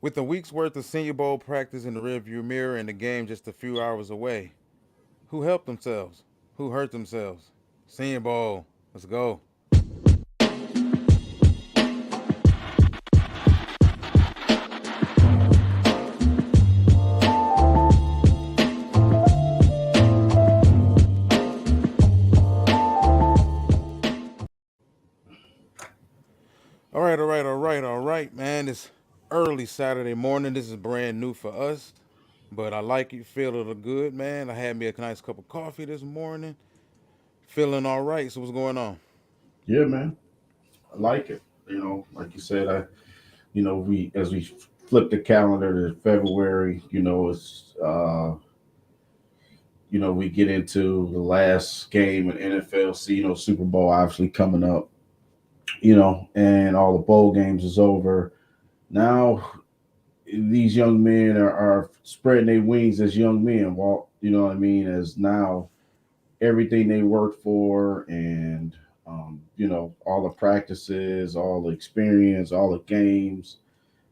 With a week's worth of Senior Bowl practice in the rearview mirror and the game just a few hours away, who helped themselves? Who hurt themselves? Senior Bowl. Let's go. All right, man. It's early Saturday morning. This is brand new for us, but I like it. Feel a little good, man. I had me a nice cup of coffee this morning. Feeling all right. So what's going on? Yeah, man, I like it. Like you said, we as we flip the calendar to February, we get into the last game in NFL. Super Bowl obviously coming up. And all the bowl games is over. Now these young men are spreading their wings as young men. Walt, you know what I mean? As now everything they worked for and all the practices, all the experience, all the games,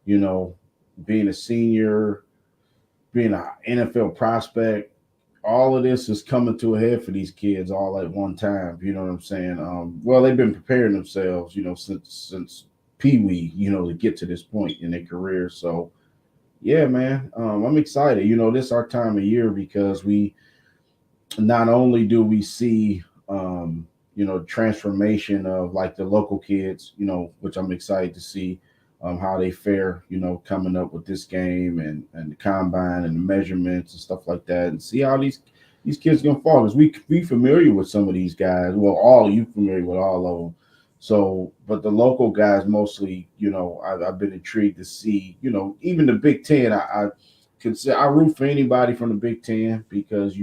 you know, being a senior, being an NFL prospect, all of this is coming to a head for these kids all at one time. You know what I'm saying? Well, they've been preparing themselves, since Pee Wee, to get to this point in their career. So yeah, man, I'm excited. This is our time of year because we not only do we see transformation of like the local kids, which I'm excited to see how they fare, coming up with this game and the combine and the measurements and stuff like that, and see how these kids gonna fall. Because we familiar with some of these guys. Well, all you familiar with all of them. So, but the local guys mostly, I've been intrigued to see, even the Big Ten. I consider I root for anybody from the Big Ten because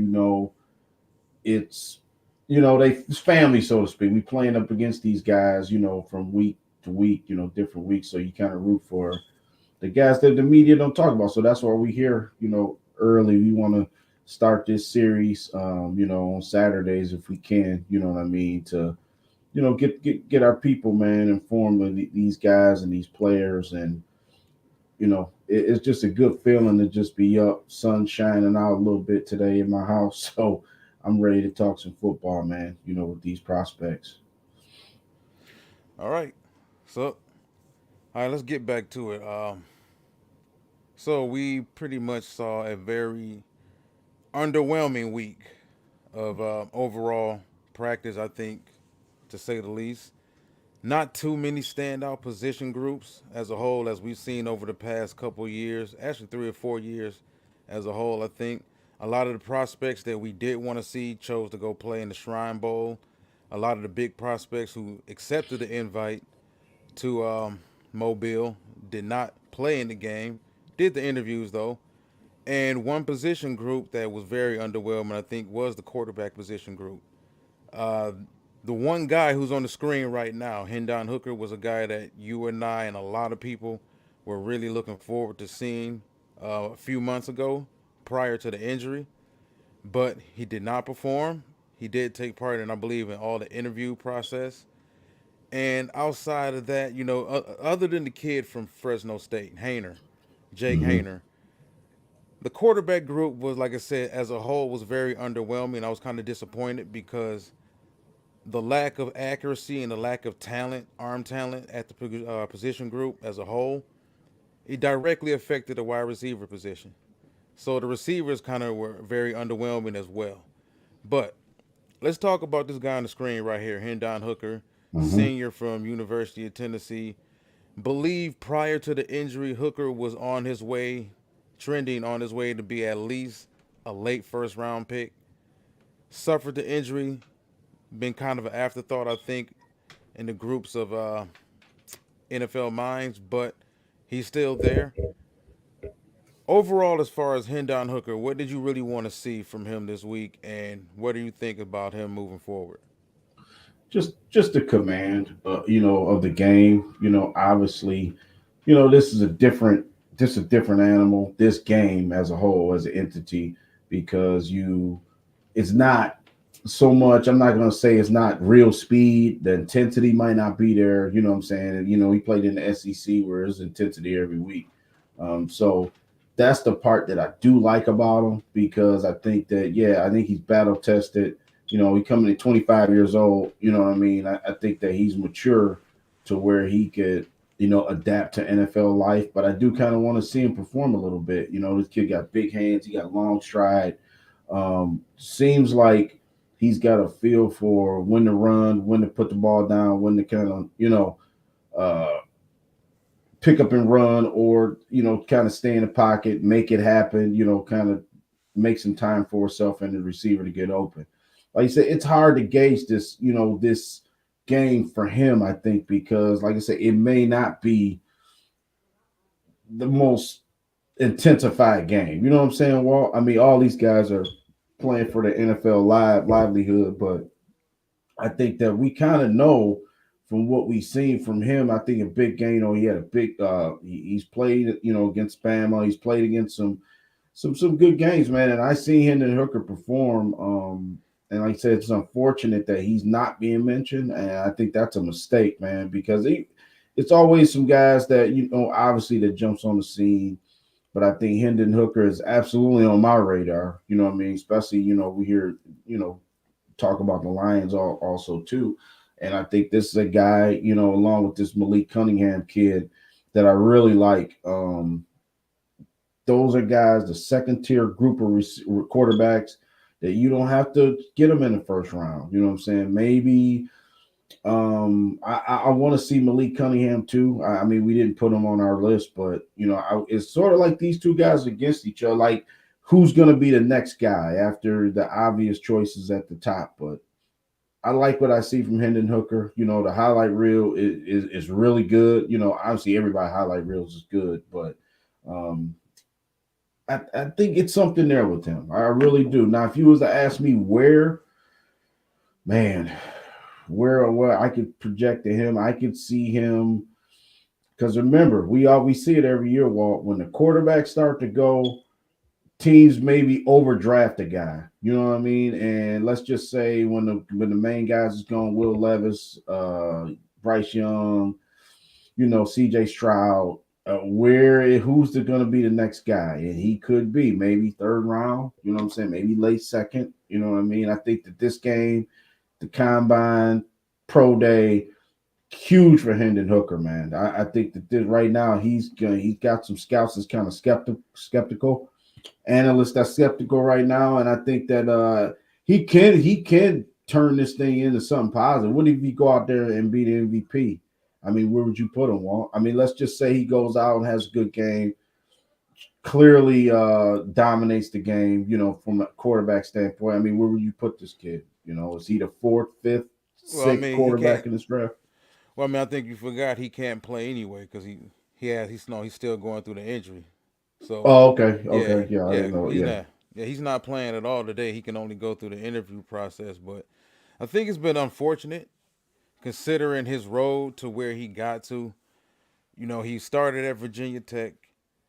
it's it's family, so to speak. We playing up against these guys, from week to week, different weeks. So you kind of root for the guys that the media don't talk about. So that's why we here, early. We want to start this series, on Saturdays if we can. You know what I mean? To get our people, man, informed of these guys and these players, and it's just a good feeling to just be up, sun shining out a little bit today in my house. So I'm ready to talk some football, man. With these prospects. All right. So, all right, let's get back to it. So we pretty much saw a very underwhelming week of overall practice, I think, to say the least. Not too many standout position groups as a whole, as we've seen over the past couple years, actually 3 or 4 years as a whole. I think a lot of the prospects that we did want to see chose to go play in the Shrine Bowl. A lot of the big prospects who accepted the invite to Mobile did not play in the game, did the interviews though. And one position group that was very underwhelming, I think, was the quarterback position group. Uh, the one guy who's on the screen right now, Hendon Hooker, was a guy that you and I and a lot of people were really looking forward to seeing a few months ago prior to the injury. But he did not perform. He did take part in, I believe, in all the interview process. And outside of that, other than the kid from Fresno State, Hayner, Jake Mm-hmm. Hayner, the quarterback group was, like I said, as a whole, was very underwhelming. I was kind of disappointed because the lack of accuracy and the lack of talent, arm talent at the position group as a whole, it directly affected the wide receiver position. So the receivers kind of were very underwhelming as well. But let's talk about this guy on the screen right here, Hendon Hooker, Mm-hmm. senior from University of Tennessee. Believe prior to the injury, Hooker was on his way, trending on his way to be at least a late first round pick. Suffered the injury, been kind of an afterthought, I think, in the groups of NFL minds, but he's still there. Overall, as far as Hendon Hooker, what did you really want to see from him this week, and what do you think about him moving forward? Just the command, of the game. Obviously, this is a different animal. This game as a whole, as an entity, because it's not so much. I'm not going to say it's not real speed. The intensity might not be there. You know what I'm saying? And he played in the SEC where there's intensity every week. So that's the part that I do like about him because I think that, yeah, I think he's battle tested. He coming at 25 years old. You know what I mean? I think that he's mature to where he could, adapt to NFL life. But I do kind of want to see him perform a little bit. This kid got big hands. He got long stride. Seems like he's got a feel for when to run, when to put the ball down, when to kind of, uh, pick up and run, or kind of stay in the pocket, make it happen, kind of make some time for herself and the receiver to get open. Like you said, it's hard to gauge this game for him, I think, because like I said, it may not be the most intensified game. You know what I'm saying, Walt? I mean, all these guys are playing for the NFL livelihood, but I think that we kind of know from what we've seen from him. I think a big game. He had a big. He's played, against Bama. He's played against some good games, man. And I seen Hendon Hooker perform. And like I said, it's unfortunate that he's not being mentioned, and I think that's a mistake, man, because it's always some guys that obviously that jumps on the scene. But I think Hendon Hooker is absolutely on my radar. You know what I mean? Especially, we hear, talk about the Lions also too. And I think this is a guy, along with this Malik Cunningham kid that I really like. Those are guys, the second tier group of quarterbacks that you don't have to get them in the first round. You know what I'm saying? Maybe I want to see Malik Cunningham too. I mean, we didn't put him on our list, but it's sort of like these two guys against each other. Like, who's going to be the next guy after the obvious choices at the top? But I like what I see from Hendon Hooker. The highlight reel is really good. Obviously everybody highlight reels is good, but um, I think it's something there with him. I really do. Now, if you was to ask me where, man, where I could project to him, I could see him. Because remember, we see it every year, Walt. When the quarterbacks start to go, teams maybe overdraft a guy. You know what I mean? And let's just say when the main guys is going, Will Levis, Bryce Young, C.J. Stroud. Who's going to be the next guy? And he could be maybe third round. You know what I'm saying? Maybe late second. You know what I mean? I think that this game, the combine, pro day, huge for Hendon Hooker, man. I think that right now he's got some scouts that's kind of skeptical, analysts that's skeptical right now, and I think that he can turn this thing into something positive. What if he go out there and be the MVP? I mean, where would you put him, Walt? I mean, let's just say he goes out and has a good game, clearly dominates the game, from a quarterback standpoint. I mean, where would you put this kid? Is he the fourth, fifth, Well, I sixth mean, he quarterback can't. in this draft? Well, I mean, I think you forgot he can't play anyway because he's still going through the injury. So Oh, okay, yeah, okay, yeah, I yeah, didn't know. he's Yeah. not. Yeah, he's not playing at all today. He can only go through the interview process. But I think it's been unfortunate considering his road to where he got to. He started at Virginia Tech,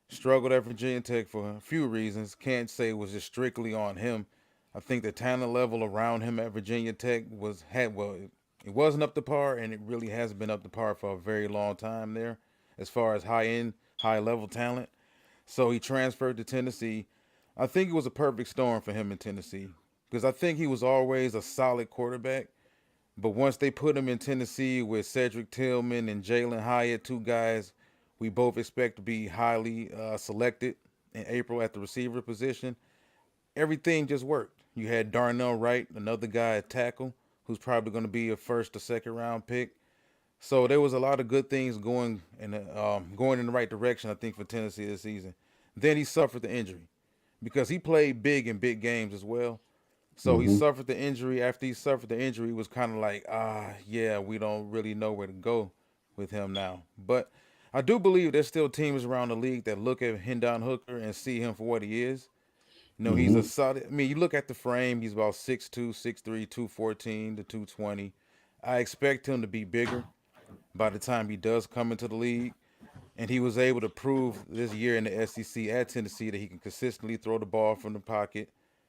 struggled at Virginia Tech for a few reasons. Can't say it was just strictly on him. I think the talent level around him at Virginia Tech it wasn't up to par, and it really hasn't been up to par for a very long time there, as far as high end, high level talent. So he transferred to Tennessee. I think it was a perfect storm for him in Tennessee because I think he was always a solid quarterback. But once they put him in Tennessee with Cedric Tillman and Jalen Hyatt, two guys we both expect to be highly selected in April at the receiver position, everything just worked. You had Darnell Wright, another guy at tackle, who's probably going to be a first or second round pick. So there was a lot of good things going in the right direction, I think, for Tennessee this season. Then he suffered the injury because he played big in big games as well. So he Mm-hmm. suffered the injury. After he suffered the injury, it was kind of like, yeah, we don't really know where to go with him now. But I do believe there's still teams around the league that look at Hendon Hooker and see him for what he is. He's a Mm-hmm. solid. I mean, you look at the frame, he's about 6'2", 6'3", 214 to 220. I expect him to be bigger by the time he does come into the league. And he was able to prove this year in the SEC at Tennessee that he can consistently throw the ball from the pocket,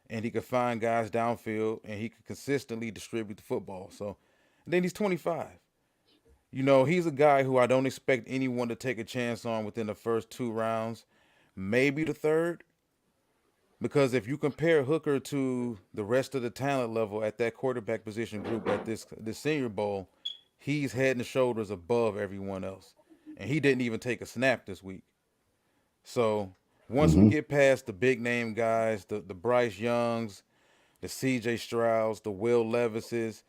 and he could find guys downfield, and he could consistently distribute the football. So, and then he's 25. He's a guy who I don't expect anyone to take a chance on within the first 2 rounds, maybe the third. Because if you compare Hooker to the rest of the talent level at that quarterback position group at this Senior Bowl, he's head and shoulders above everyone else, and he didn't even take a snap this week. So once we Hmm. get past the big name guys, the Bryce Youngs, the C.J. Strouds, the Will Levises,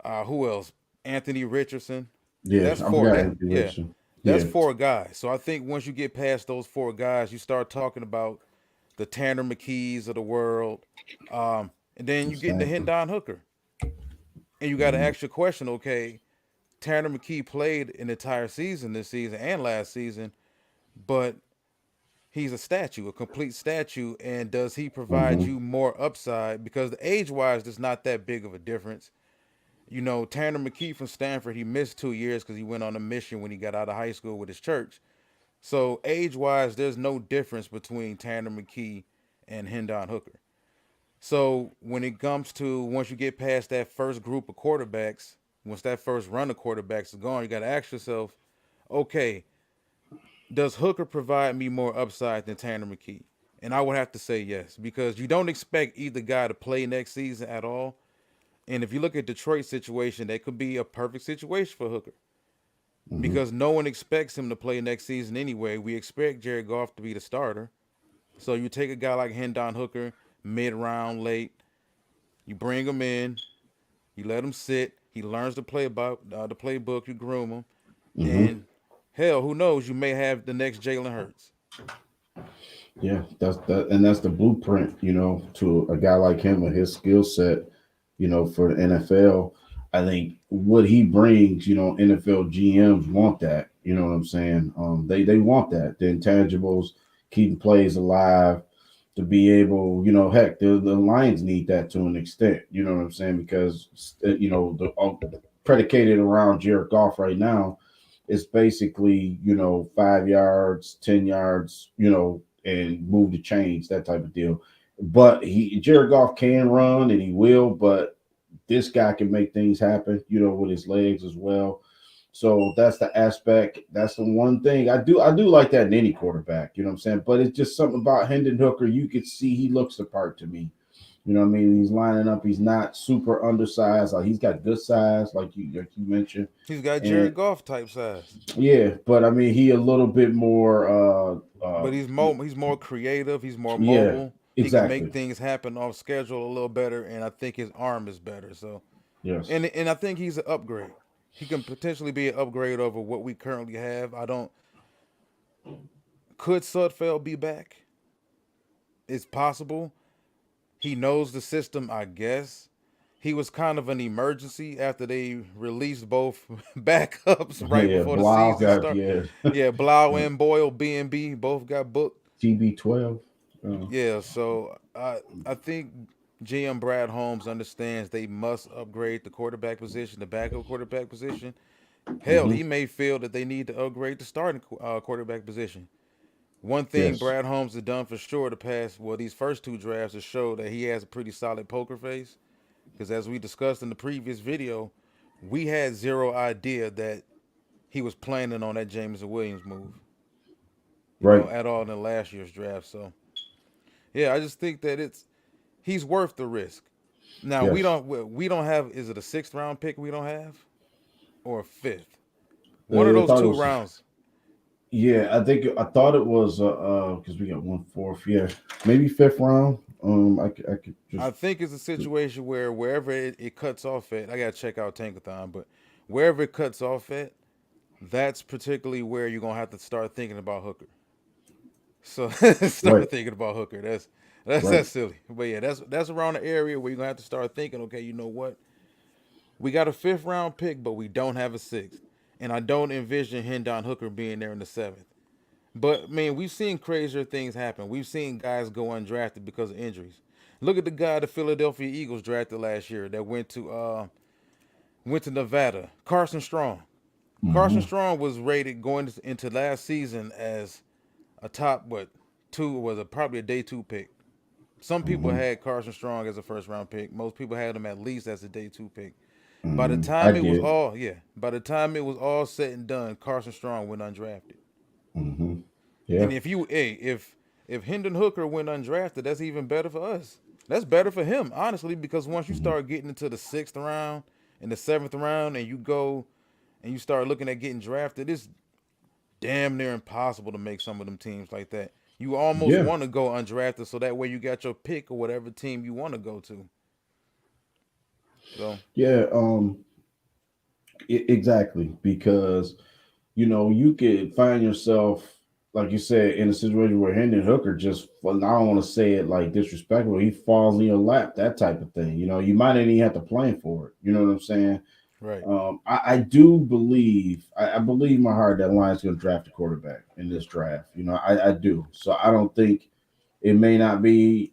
who else? Anthony Richardson. Yeah, That's I four. forgot That Anthony yeah, Richardson. that's Yeah, 4 guys. So I think once you get past those 4 guys, you start talking about the Tanner McKees of the world, and then you get into Stanford. Hendon Hooker, and you got to Mhm. ask your question. Okay, Tanner McKee played an entire season this season and last season, but he's a statue, a complete statue, and does he provide Mhm. you more upside? Because the age wise, there's not that big of a difference. Tanner McKee from Stanford, he missed 2 years because he went on a mission when he got out of high school with his church. So age wise, there's no difference between Tanner McKee and Hendon Hooker. So when it comes to once you get past that first group of quarterbacks, once that first run of quarterbacks is gone, you got to ask yourself, okay, does Hooker provide me more upside than Tanner McKee? And I would have to say yes, because you don't expect either guy to play next season at all. And if you look at Detroit's situation, that could be a perfect situation for Hooker Mhm. because no one expects him to play next season anyway. We expect Jared Goff to be the starter. So you take a guy like Hendon Hooker, mid round, late, you bring him in, you let him sit, he learns to play about the playbook, you groom him, Mhm. and hell, who knows? You may have the next Jalen Hurts. Yeah, and that's the blueprint, to a guy like him and his skill set, for the NFL. I think what he brings, NFL GMs want that. You know what I'm saying? They want that. The intangibles, keeping plays alive, to be able, heck, the Lions need that to an extent. You know what I'm saying? Because the predicated around Jared Goff right now is basically 5 yards, 10 yards, and move the chains, that type of deal. But Jared Goff can run and he will, but this guy can make things happen, with his legs as well. So that's the aspect. That's the one thing I do like that in any quarterback. You know what I'm saying? But it's just something about Hendon Hooker. You could see he looks the part to me. You know what I mean? He's lining up. He's not super undersized. Like he's got good size, like you mentioned. He's got And Jared Goff type size, yeah, but I mean, he a little bit more. but he's more creative. He's more Yeah, mobile. He can make exactly. things happen off schedule a little better, and I think his arm is better. So, Yes. and I think he's an upgrade. He can potentially be an upgrade over what we currently have. I don't. Could Sudfeld be back? It's possible. He knows the system, I guess. He was kind of an emergency after they released both backups right Yeah, before the Blau season got, started. yeah. Yeah, Blau and Boyle, B&B, both got booked. TB12. Yeah, so I think GM Brad Holmes understands they must upgrade the quarterback position, the backup quarterback position. Hell, Hmm. he may feel that they need to upgrade the starting quarterback position. One thing Yes. Brad Holmes has done for sure the past, well, these first 2 drafts is show that he has a pretty solid poker face. Because as we discussed in the previous video, we had zero idea that he was planning on that Jameson Williams move, Right. at all in the last year's draft. So yeah, I just think that he's worth the risk. Now we Yes. don't we don't have, is it a 6th round pick we don't have or a fifth? One of I those thought it two was. rounds. Yeah, I thought it was. Because we got one fourth. Yeah, maybe fifth round. I could I just. think it's a situation where wherever it cuts off at, I gotta check out Tankathon, but wherever it cuts off at, that's particularly where you're gonna have to start thinking about Hooker. So Right. start thinking about Hooker. That's Right. silly. But yeah, that's around the area where you're gonna have to start thinking, okay, you know what? We got a 5th round pick, but we don't have a sixth. And I don't envision Hendon Hooker being there in the seventh. But man, we've seen crazier things happen. We've seen guys go undrafted because of injuries. Look at the guy the Philadelphia Eagles drafted last year that went to Nevada, Carson Strong. Carson Hmm. Strong was rated going into last season as a top what two was a probably a day 2 pick. Some people Hmm. had Carson Strong as a 1st round pick. Most people had him at least as a day 2 pick. By the I time it was did. all yeah, by the time it was all said and done, Carson Strong went undrafted. Hmm. Yeah. And if you hey, if Hendon Hooker went undrafted, that's even better for us. That's better for him, honestly, because once you Hmm. start getting into the sixth round and the seventh round, and you go and you start looking at getting drafted, it's damn near impossible to make some of them teams like that. You almost Yeah. want to go undrafted so that way you got your pick or whatever team you want to go to. So Yeah. Exactly, because you could find yourself, like you said, in a situation where Hendon Hooker just, well, I don't want to say it like disrespectful, he falls in your lap, that type of thing. You might not even have to plan for it. You know what I'm saying? right, I do believe, I believe in my heart that Lions going to draft a quarterback in this draft. I do. So I don't think it may not be,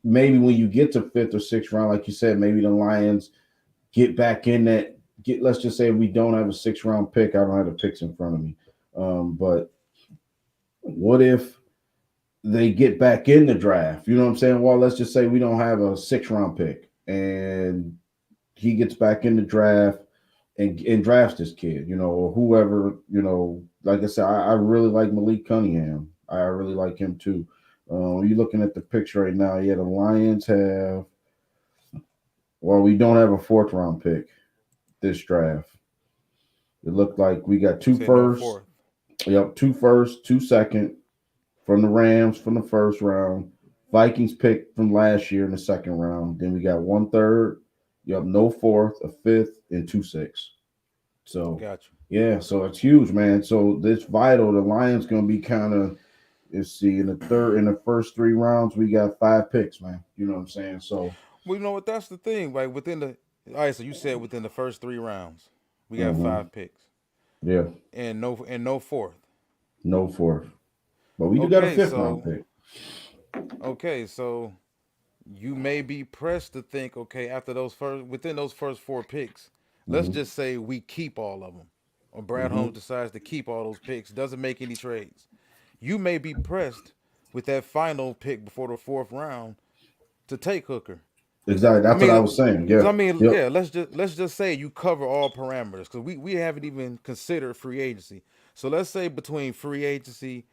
maybe when you get to fifth or sixth round, like you said, maybe the Lions get back in that. Let's just say we don't have a six-round pick. I don't have the picks in front of me. But what if they get back in the draft? You know what I'm saying? Well, let's just say we don't have a six-round pick and he gets back in the draft and drafts this kid, or whoever, like I said, I really like Malik Cunningham. I really like him too. You're looking at the picture right now. Yeah, the Lions have, well, we don't have a fourth round pick this draft. It looked like we got you two said no first. fourth. Yep, two first, two second from the Rams from the first round. Vikings pick from last year in the second round. Then we got one third. Yep, no fourth, a fifth, and two six. So Got you. yeah, so it's huge, man. So this vital. The Lions gonna be kind of, let's see, in the first three rounds, we got five picks, man. You know what I'm saying? So Well, you know what? That's the thing. Like within the, all right. So you said within the first three rounds, we got mhm. five picks Yeah, and no fourth. no fourth. But we do got a Okay, fifth round so pick. so you may be pressed to think, okay, after those first within those first four picks, let's Hmm. just say we keep all of them, or Brad Holmes Hmm. decides to keep all those picks, doesn't make any trades. You may be pressed with that final pick before the fourth round to take Hooker. Exactly. I That's what I mean, was saying. cause Yeah. I mean, Yep. yeah. Let's just say you cover all parameters, because we haven't even considered free agency. So let's say between free agency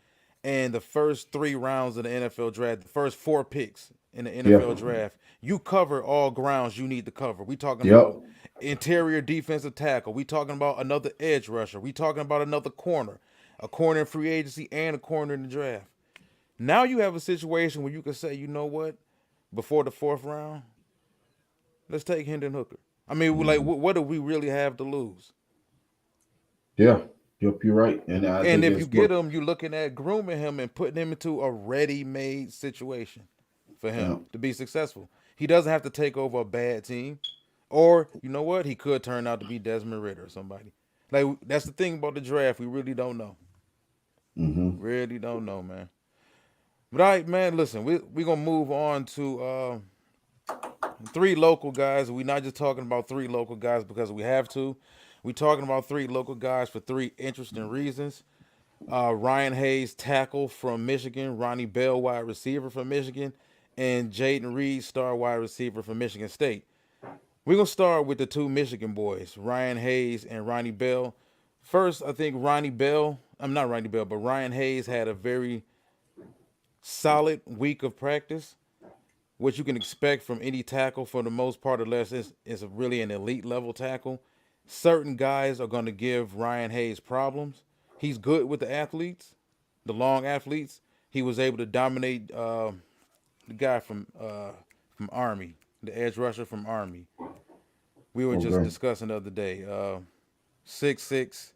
and the first three rounds of the NFL draft, the first four picks in the Yeah. NFL draft, you cover all grounds you need to cover. We talking about Yep. interior defensive tackle. We talking about another edge rusher. We talking about another corner, a corner in free agency and a corner in the draft. Now you have a situation where you can say, you know what, before the fourth round, let's take Hendon Hooker. I mean, like, Mhm. what do we really have to lose? Yeah. Yep. You're right. And I And think if you it's get look. him, you're looking at grooming him and putting him into a ready-made situation for him Yeah. to be successful. He doesn't have to take over a bad team, or you know what, he could turn out to be Desmond Ritter or somebody. Like that's the thing about the draft. We really don't know. Hmm. Really don't know, man. But all right, man. Listen, we gonna move on to three local guys. We're not just talking about three local guys because we have to. We're talking about three local guys for three interesting reasons. Ryan Hayes, tackle from Michigan, Ronnie Bell, wide receiver from Michigan, and Jaden Reed, star wide receiver from Michigan State. We're going to start with the two Michigan boys, Ryan Hayes and Ronnie Bell. First, I think I'm not Ronnie Bell, but Ryan Hayes had a very solid week of practice, what you can expect from any tackle for the most part, unless it's really an elite level tackle. Certain guys are going to give Ryan Hayes problems. He's good with the athletes, the long athletes. He was able to dominate the guy from Army, the edge rusher from Army. We were just Okay. discussing the other day. 6'6",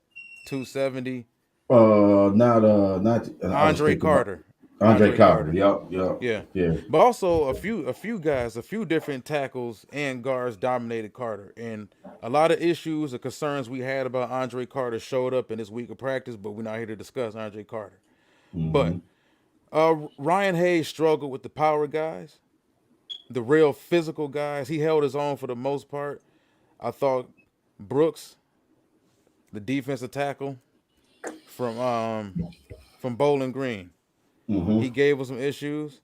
270. Not. I was Andre thinking about Carter. Andre Andre Carter. Carter. Yep. Yep. Yeah. Yeah. But also a few guys, a few different tackles and guards dominated Carter. And a lot of issues or concerns we had about Andre Carter showed up in this week of practice, but we're not here to discuss Andre Carter. But Hmm. Ryan Hayes struggled with the power guys, the real physical guys. He held his own for the most part. I thought Brooks, the defensive tackle from Bowling Green, he Hmm. gave us some issues.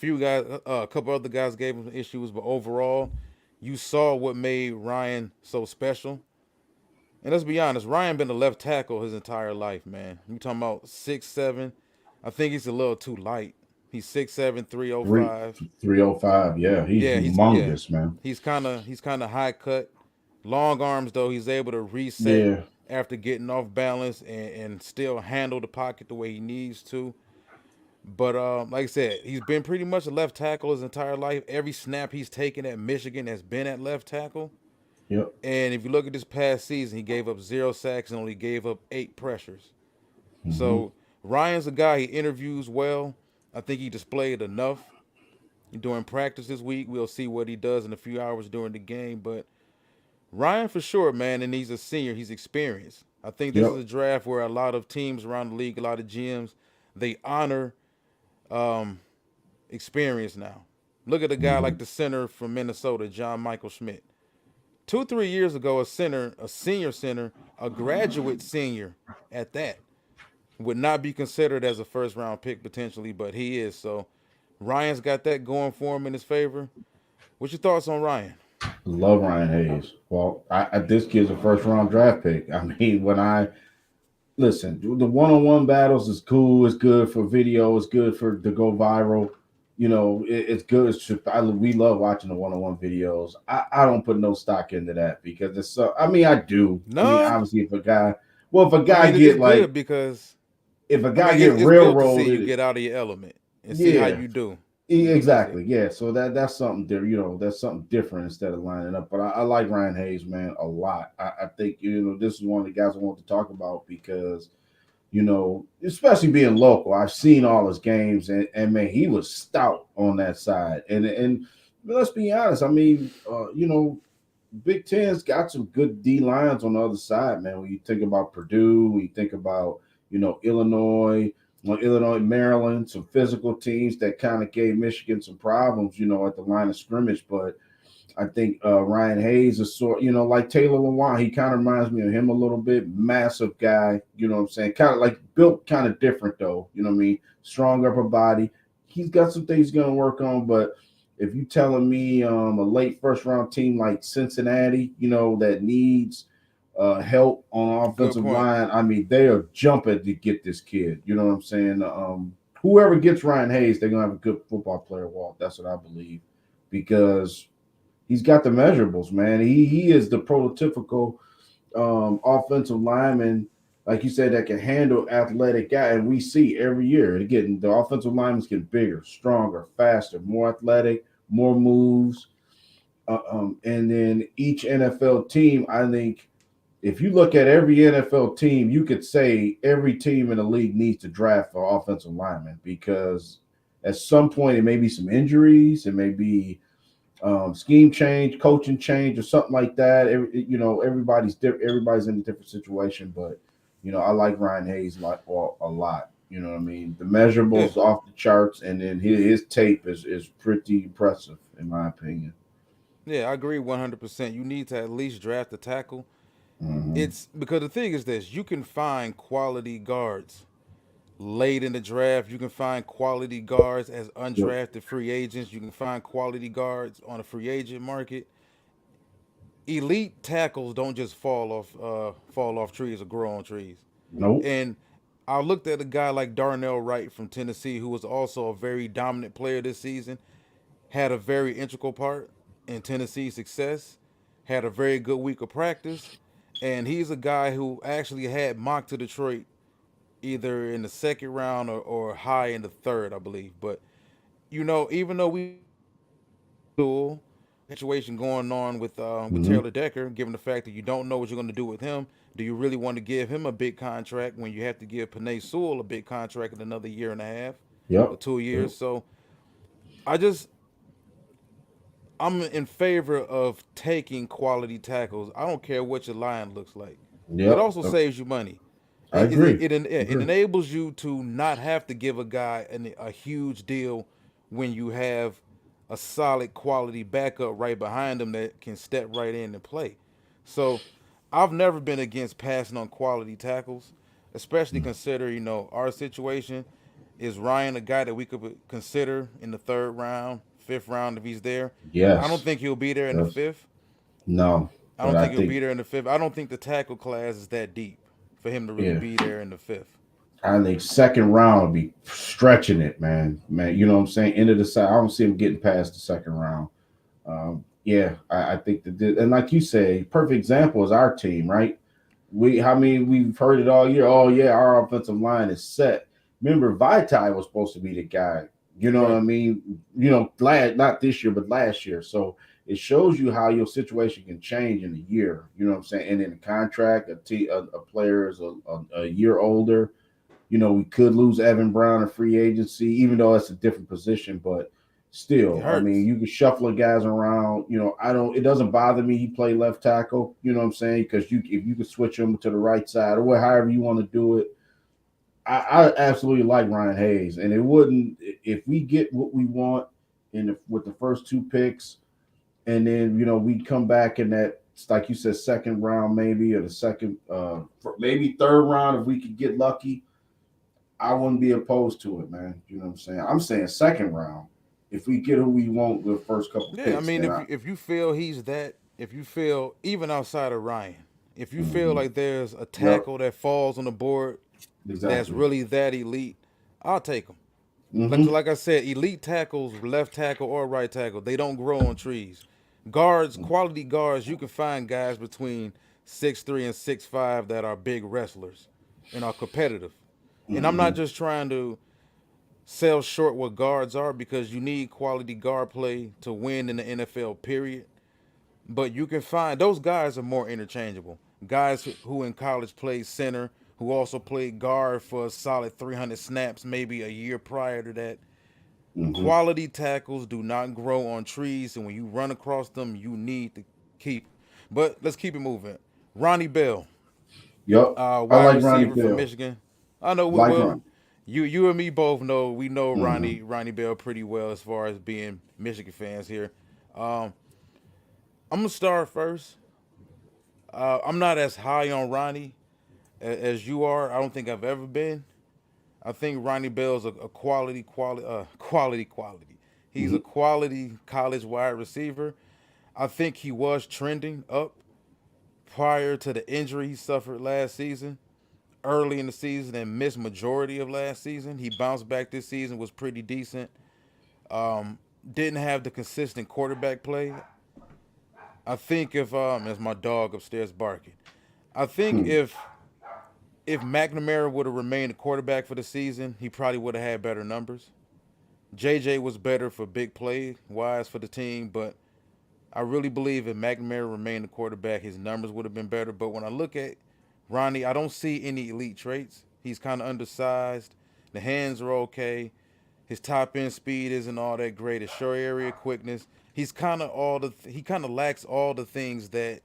A couple other guys gave him some issues, but overall, you saw what made Ryan so special. And let's be honest, Ryan been a left tackle his entire life, man. You talking about 6'7"? I think he's a little too light. He's 6'7", Three 305. 305. Yeah, he's Yeah. humongous, man. He's kind of high cut, long arms though. He's able to reset Yeah. after getting off balance and still handle the pocket the way he needs to. But like I said, he's been pretty much a left tackle his entire life. Every snap he's taken at Michigan has been at left tackle. Yep. And if you look at this past season, he gave up 0 sacks and only gave up 8 pressures. Hmm. So Ryan's a guy, he interviews well. I think he displayed enough during practice this week. We'll see what he does in a few hours during the game. But Ryan for sure, man, and he's a senior. He's experienced. I think this is Yep. a draft where a lot of teams around the league, a lot of GMs, they honor um, experience now. Look at a guy Hmm. like the center from Minnesota, John Michael Schmidt. 2 3 years ago, a senior center, a graduate senior at that, would not be considered as a first round pick potentially, but he is. So Ryan's got that going for him in his favor. What's your thoughts on Ryan? Love Ryan Hayes. Well, this kid's a first round draft pick. I mean, when I listen, the one on one battles is cool. It's good for video. It's good for to go viral. It's good. We love watching the one on one videos. I don't put no stock into that because it's so. I mean, I do. I mean, None. obviously, if a I guy mean, it's get good like, because if a I guy mean get it's good to see you railroaded, get out of your element and see how yeah, you do. That's it. exactly, yeah. So that's something there. That's something different instead of lining up. But I like Ryan Hayes, man, a lot. I think this is one of the guys I want to talk about because especially being local. I've seen all his games, and man, he was stout on that side. And let's be honest. I mean, Big Ten's got some good D lines on the other side, man. When you think about Purdue, when you think about Illinois, Illinois, Maryland, some physical teams that kind of gave Michigan some problems, at the line of scrimmage. But I think Ryan Hayes is like Taylor Lewan. He kind of reminds me of him a little bit. Massive guy, you know what I'm saying? Kind of like built kind of different though. You know what I mean? Strong upper body. He's got some things he's gonna work on, but if you telling me a late first round team like Cincinnati, that needs help on Good offensive point. line, I mean they are jumping to get this kid. You know what I'm saying? Whoever gets Ryan Hayes, they're gonna have a good football player. Walt, that's what I believe because he's got the measurables, man. He is the prototypical offensive lineman, like you said, that can handle athletic guy. And we see every year, again, the offensive linemen get bigger, stronger, faster, more athletic, more moves. And then each NFL team, I think, if you look at every NFL team, you could say every team in the league needs to draft for offensive linemen because at some point it may be some injuries, it may be scheme change, coaching change, or something like that. Everybody's different. Everybody's in a different situation, but I like Ryan Hayes a lot. You know what I mean? The Yeah. measurables off the charts, and then his tape is pretty impressive in my opinion. Yeah, I agree 100%. You need to at least draft a tackle. Hmm. It's because the thing is this, you can find quality guards late in the draft. You can find quality guards as Yep. undrafted free agents. You can find quality guards on a free agent market. Elite tackles don't just fall off trees or grow on trees. Nope. And I looked at a guy like Darnell Wright from Tennessee, who was also a very dominant player this season, had a very integral part in Tennessee's success, had a very good week of practice, and he's a guy who actually had mocked to Detroit either in the second round or high in the third, I believe. But even though we cool situation going on with Hmm. Taylor Decker, given the fact that you don't know what you're going to do with him, do you really want to give him a big contract when you have to give Panay Sewell a big contract in another year and a half or Yep. two Yep. years? So I just I'm in favor of taking quality tackles. I don't care what your line looks like. It Yep. also saves you money. I agree. It Agree. enables you to not have to give a guy a huge deal when you have a solid quality backup right behind him that can step right in and play. So I've never been against passing on quality tackles, especially consider our situation. Is Ryan a guy that we could consider in the third round, fifth round if he's there. I don't Yes. think he'll be there in the Yes. fifth. No, I but don't I think he'll think be there in the fifth. I don't think the tackle class is that deep for him to really yeah, be there in the fifth. I think second round would be stretching it, man. Man, you know what I'm saying? End of the side. I don't see him getting past the second round. Yeah, I think that, and like you say, perfect example is our team, right? I mean, we've heard it all year. Oh yeah, our offensive line is set. Remember, Vitae was supposed to be the guy. You know what I Right. mean? Not this year, but last year. So it shows you how your situation can change in a year. You know what I'm saying? And in a contract, a player is a year older. We could lose Evan Brown in free agency, even though it's a different position, but It still, I mean, hurts. you can shuffle guys around. It doesn't bother me. He played left tackle, you know what I'm saying? Because if you could switch him to the right side or however you want to do it. I absolutely like Ryan Hayes. And it wouldn't, if we get what we want with the first two picks, and then, we come back in that, like you said, second round maybe, or the second, maybe third round if we could get lucky. I wouldn't be opposed to it, man. You know what I'm saying? I'm saying second round. If we get who we want with the first couple Yeah, I picks, mean, then if you feel he's that, if you feel even outside of Ryan, if you feel mhm. like there's a Yep, tackle that falls on the board that's exactly. really that elite, I'll take him. Hmm. Like I said, elite tackles, left tackle or right tackle, they don't grow on trees. Guards, quality guards, you can find guys between 6'3" and 6'5" that are big wrestlers and are competitive. And I'm not Hmm. just trying to sell short what guards are because you need quality guard play to win in the NFL, period. But you can find those guys are more interchangeable. Guys who in college played center, who also played guard for a solid 300 snaps, maybe a year prior to that. Hmm. Quality tackles do not grow on trees, and when you run across them, you need to keep. But let's keep it moving. Ronnie Bell, Yep. I wide like Ronnie receiver from Bell. Michigan. I know we Like will. Ronnie. You and me both know we know Hmm. Ronnie Bell pretty well as far as being Michigan fans here. Um, I'm gonna start first. I'm not as high on Ronnie as you are. I don't think I've ever been. I think Ronnie Bell's a quality. He's a Hmm. quality college wide receiver. I think he was trending up prior to the injury he suffered last season, early in the season, and missed majority of last season. He bounced back this season, was pretty decent. Didn't have the consistent quarterback play. I think if as my dog upstairs barking, I think if McNamara would have remained a quarterback for the season, he probably would have had better numbers. JJ was better for big play wise for the team, but I really believe if McNamara remained the quarterback, his numbers would have been better. But when I look at Ronnie, I don't see any elite traits. He's kind of undersized. The hands are okay. His top end speed isn't all that great. His short area quickness. He kind of lacks all the things that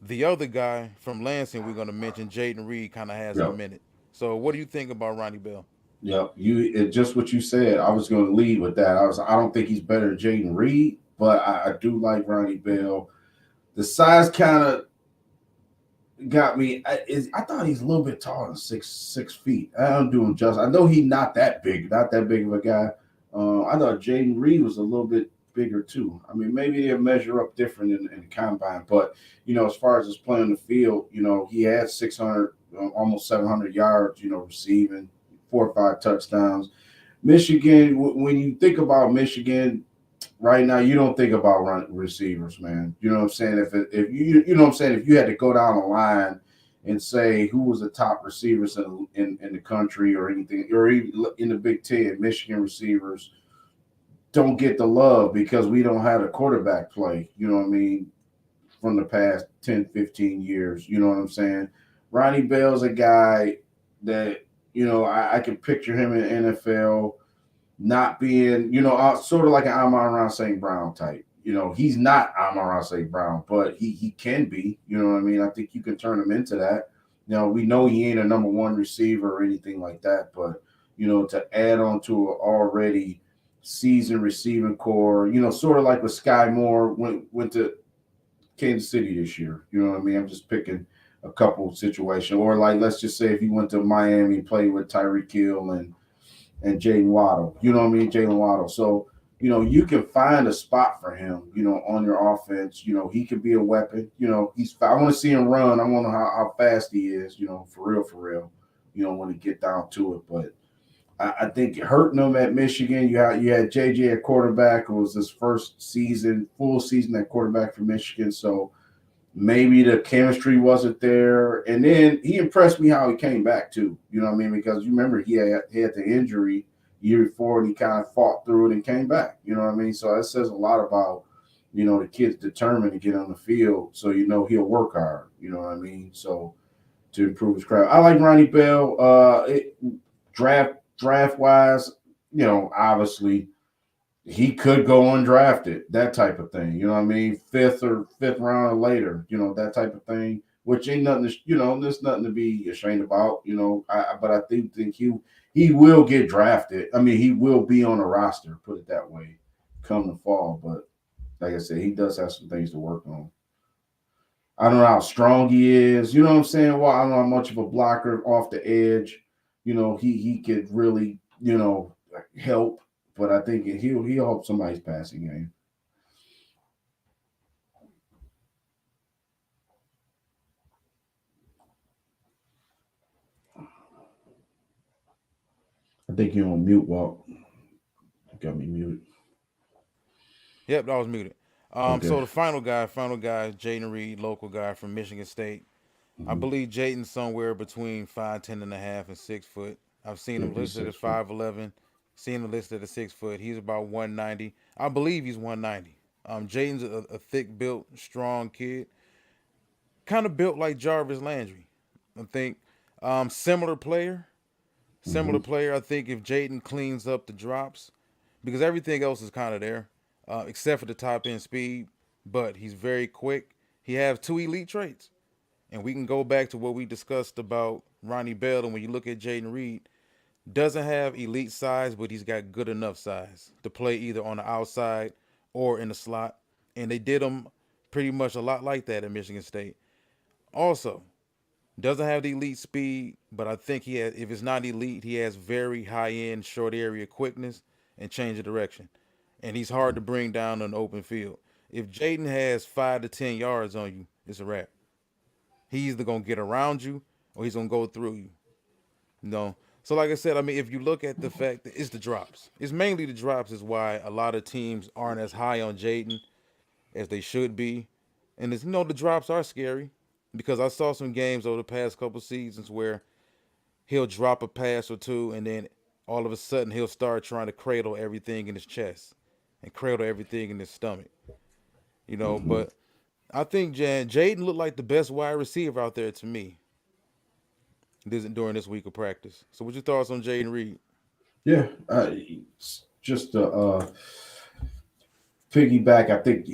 the other guy from Lansing we're gonna mention, Jaden Reed, kind of has in a Yep. minute. So what do you think about Ronnie Bell? Yep. Just what you said. I was going to lead with that. I don't think he's better than Jaden Reed, but I do like Ronnie Bell. The size kind of got me. I thought he's a little bit taller than 6 feet. I'm doing just. I know he's not that big of a guy. I thought Jaden Reed was a little bit bigger too. I mean, maybe they'll measure up different in the combine, but as far as his play on the field, he had 600, almost 700 yards, receiving 4 or 5 touchdowns. Michigan, when you think about Michigan, right now you don't think about receivers, man. You know what I'm saying? If you know what I'm saying, if you had to go down the line and say who was the top receivers in the country or anything, or even in the Big Ten, Michigan receivers don't get the love because we don't have a quarterback play. You know what I mean? From the past 10, 15 years. You know what I'm saying? Ronnie Bell's a guy that I can picture him in the NFL not being, sort of like an Amon-Ra St. Brown type. He's not Amon-Ra St. Brown, but he can be. You know what I mean? I think you can turn him into that. We know he ain't a number one receiver or anything like that, but to add on to an already seasoned receiving core, sort of like with Sky Moore went to Kansas City this year. You know what I mean? I'm just picking a couple situations, or like let's just say if he went to Miami, played with Tyreek Hill and Jalen Waddle. You know what I mean? Jalen Waddle. So you can find a spot for him, on your offense. He could be a weapon. I want to see him run. I want to know how fast he is, for real, when he get down to it. But I think hurting him at Michigan, you had JJ at quarterback. It was his first season, full season at quarterback for Michigan. So maybe the chemistry wasn't there. And then he impressed me how he came back too. You know what I mean? Because you remember he had the injury year before and he kind of fought through it and came back. You know what I mean? So that says a lot about, the kid's determined to get on the field. So he'll work hard. You know what I mean? So to improve his craft. I like Ronnie Bell. Draft wise, obviously he could go undrafted, that type of thing. You know what I mean? Fifth round or later, that type of thing. Which ain't nothing, there's nothing to be ashamed about. But I think he will get drafted. I mean, he will be on a roster, put it that way, come the fall. But like I said, he does have some things to work on. I don't know how strong he is. You know what I'm saying? Well, I don't know how much of a blocker off the edge. He could really, help. But I think he'll help somebody's passing game. I think you're on mute, Walt. You got me muted. Yep, that was muted. Okay. So the final guy, Jaden Reed, local guy from Michigan State. I Mm-hmm. believe Jaden's somewhere between 5'10" and a half and 6 foot. I've seen Yeah, him he's listed at 6 foot. 5'11", seen him listed at 6 foot. He's about 190. I believe he's 190. Jaden's a thick built, strong kid, kind of built like Jarvis Landry. I think similar player, Mm-hmm. similar player. I think if Jaden cleans up the drops, because everything else is kind of there, except for the top end speed. But he's very quick. He has two elite traits. And we can go back to what we discussed about Ronnie Bell. And when you look at Jaden Reed, doesn't have elite size, but he's got good enough size to play either on the outside or in the slot. And they did him pretty much a lot like that at Michigan State. Also, doesn't have the elite speed, but I think he has, if it's not elite, he has very high end short area quickness and change of direction. And he's hard to bring down on an open field. If Jaden has 5 to 10 yards on you, it's a wrap. He's either gonna get around you or he's gonna go through you. No. So like I said, I mean, if you look at the fact that it's the drops, it's mainly the drops is why a lot of teams aren't as high on Jaden as they should be. And it's the drops are scary because I saw some games over the past couple seasons where he'll drop a pass or two and then all of a sudden he'll start trying to cradle everything in his chest and cradle everything in his stomach. Mm-hmm. But I think Jaden looked like the best wide receiver out there to me during this week of practice. So, what's your thoughts on Jaden Reed? Yeah. Just piggyback. I think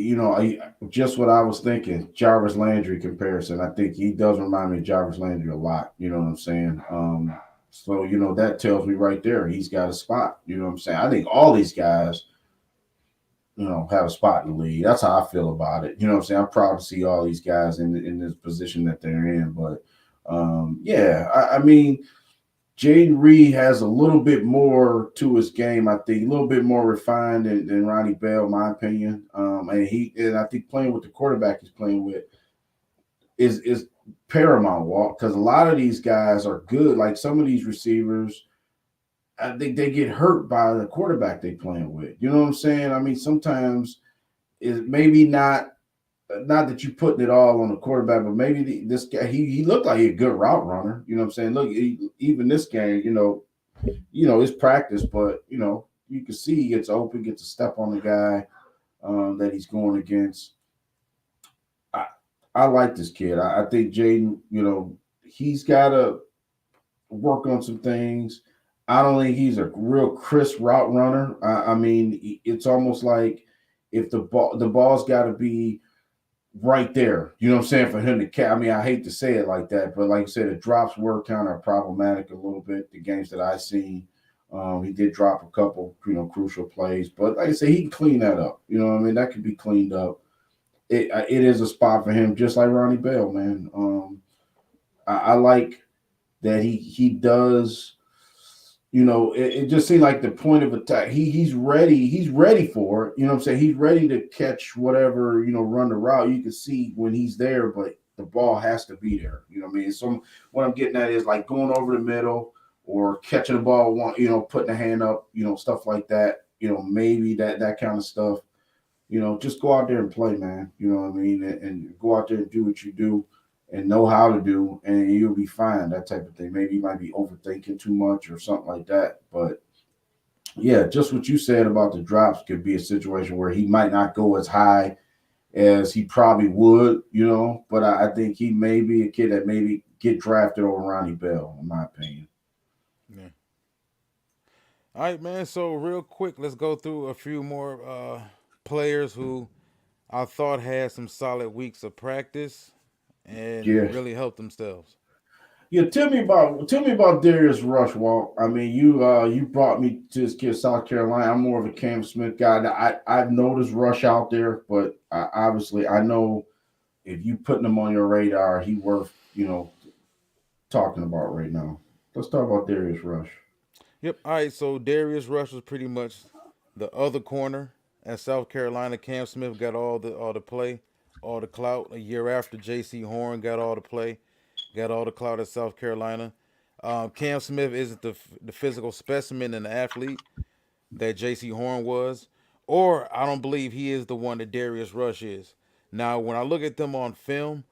just what I was thinking. Jarvis Landry comparison. I think he does remind me of Jarvis Landry a lot. You know what I'm saying? So that tells me right there he's got a spot. You know what I'm saying? I think all these guys, have a spot in the league. That's how I feel about it. You know what I'm saying? I'm proud to see all these guys in this position that they're in. But yeah, I mean, Jaden Reed has a little bit more to his game, I think, a little bit more refined than Ronnie Bell, in my opinion. And I think playing with the quarterback he's playing with is paramount, Walt, because a lot of these guys are good. Like some of these receivers, I think they get hurt by the quarterback they playing with. You know what I'm saying? I mean, sometimes it maybe not that you're putting it all on the quarterback, but maybe this guy he looked like a good route runner. You know what I'm saying? Look, even this game, it's practice, but you can see he gets open, gets a step on the guy that he's going against. I, I like this kid. I think Jaden, he's got to work on some things. I don't think he's a real crisp route runner. I mean, it's almost like if the ball's got to be right there. You know what I'm saying? For him to catch. I mean, I hate to say it like that, but like you said, the drops were kind of problematic a little bit. The games that I seen, he did drop a couple, crucial plays. But like I said, he can clean that up. You know what I mean? That could be cleaned up. It is a spot for him, just like Ronnie Bell, man. I like that he does. it just seemed like the point of attack. He's ready. He's ready for it. You know what I'm saying? He's ready to catch whatever, run the route. You can see when he's there, but the ball has to be there. You know what I mean? So what I'm getting at is like going over the middle or catching the ball, putting a hand up, stuff like that. Maybe that kind of stuff. Just go out there and play, man. You know what I mean? And go out there and do what you do and know how to do, and you'll be fine. That type of thing. Maybe you might be overthinking too much or something like that. But yeah, just what you said about the drops could be a situation where he might not go as high as he probably would, But I think he may be a kid that maybe get drafted over Ronnie Bell, in my opinion. Yeah. All right, man. So real quick, let's go through a few more players who I thought had some solid weeks of practice and Yeah. really helped themselves. Yeah, tell me about Darius Rush, Walt. I mean, you brought me to this kid, South Carolina. I'm more of a Cam Smith guy. I've noticed Rush out there, but obviously I know if you putting him on your radar, he worth talking about right now. Let's talk about Darius Rush. Yep. All right. So Darius Rush was pretty much the other corner at South Carolina. Cam Smith got all the play, all the clout. A year after, J.C. Horn got all the play, got all the clout at South Carolina. Cam Smith isn't the physical specimen and the athlete that J.C. Horn was, or I don't believe he is the one that Darius Rush is. Now, when I look at them on film,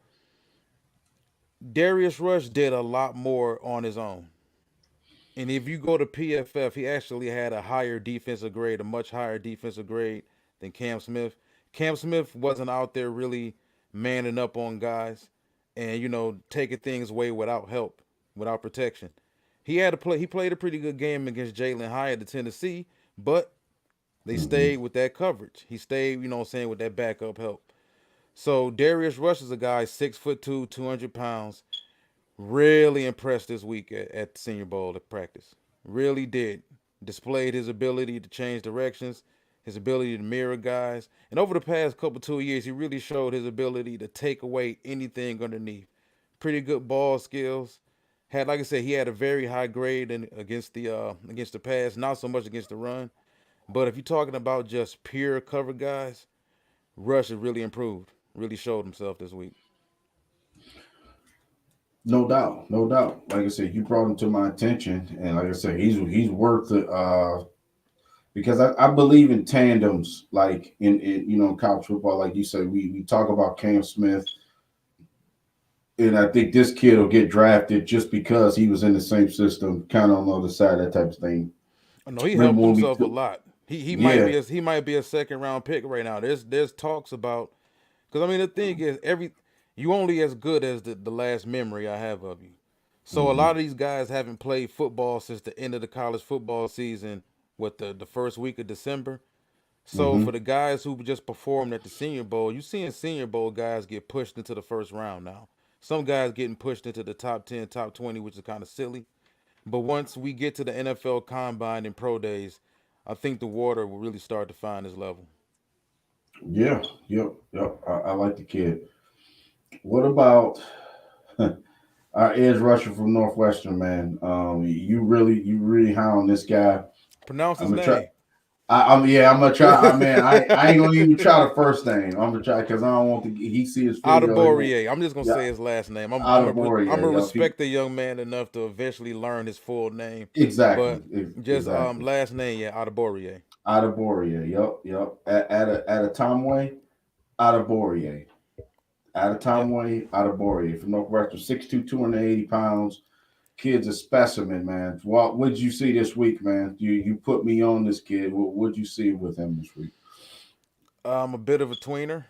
Darius Rush did a lot more on his own. And if you go to PFF, he actually had a higher defensive grade, a much higher defensive grade than Cam Smith. Cam Smith wasn't out there really manning up on guys and taking things away without help, without protection. He had to play. He played a pretty good game against Jalen Hyatt at Tennessee, but they Hmm. stayed with that coverage. He stayed, what I'm saying, with that backup help. So Darius Rush is a guy 6'2", 200 pounds. Really impressed this week at the Senior Bowl at practice. Really did. Displayed his ability to change directions, his ability to mirror guys. And over the past couple 2 years, he really showed his ability to take away anything underneath. Pretty good ball skills. Had, like I said, he had a very high grade against the pass, not so much against the run. But if you're talking about just pure cover guys, Rush has really improved. Really showed himself this week. No doubt, no doubt. Like I said, you brought him to my attention, and like I said, he's worth it. Because I believe in tandems, like in college football. Like you said, we talk about Cam Smith, and I think this kid will get drafted just because he was in the same system, kind of on the other side, that type of thing. I know he Remember helped when we himself a took, lot. He might yeah, be a second round pick right now. There's talks about, because I mean the thing is you only as good as the last memory I have of you. So a hmm lot of these guys haven't played football since the end of the college football season, what the first week of December. So for hmm the guys who just performed at the Senior Bowl, you seeing Senior Bowl guys get pushed into the first round now. Some guys getting pushed into the top 10, top 20, which is kind of silly. But once we get to the NFL Combine and Pro Days, I think the water will really start to find its level. yeah, yep. I like the kid. What about our edge rusher from Northwestern, man? You really high on this guy. Pronounce I'm his gonna try. name. I'm gonna try. I ain't gonna even try the first name. I'm gonna try because I don't want to. He see his video. He won't. Adeborier. I'm just gonna Yeah, say his last name. out of I'm Warrior. a Yeah, respect the young man enough to eventually learn his full name, exactly, but just exactly. last name, yeah, Adeborier. Out of Warrior. Yep. At a Tomway, out of Warrior. Out of Yep. Tomway, out of Warrior. From Northwestern, 6'2", 280 pounds. Kid's a specimen, man. What did you see this week, man? You put me on this kid. What'd you see with him this week? I'm a bit of a tweener,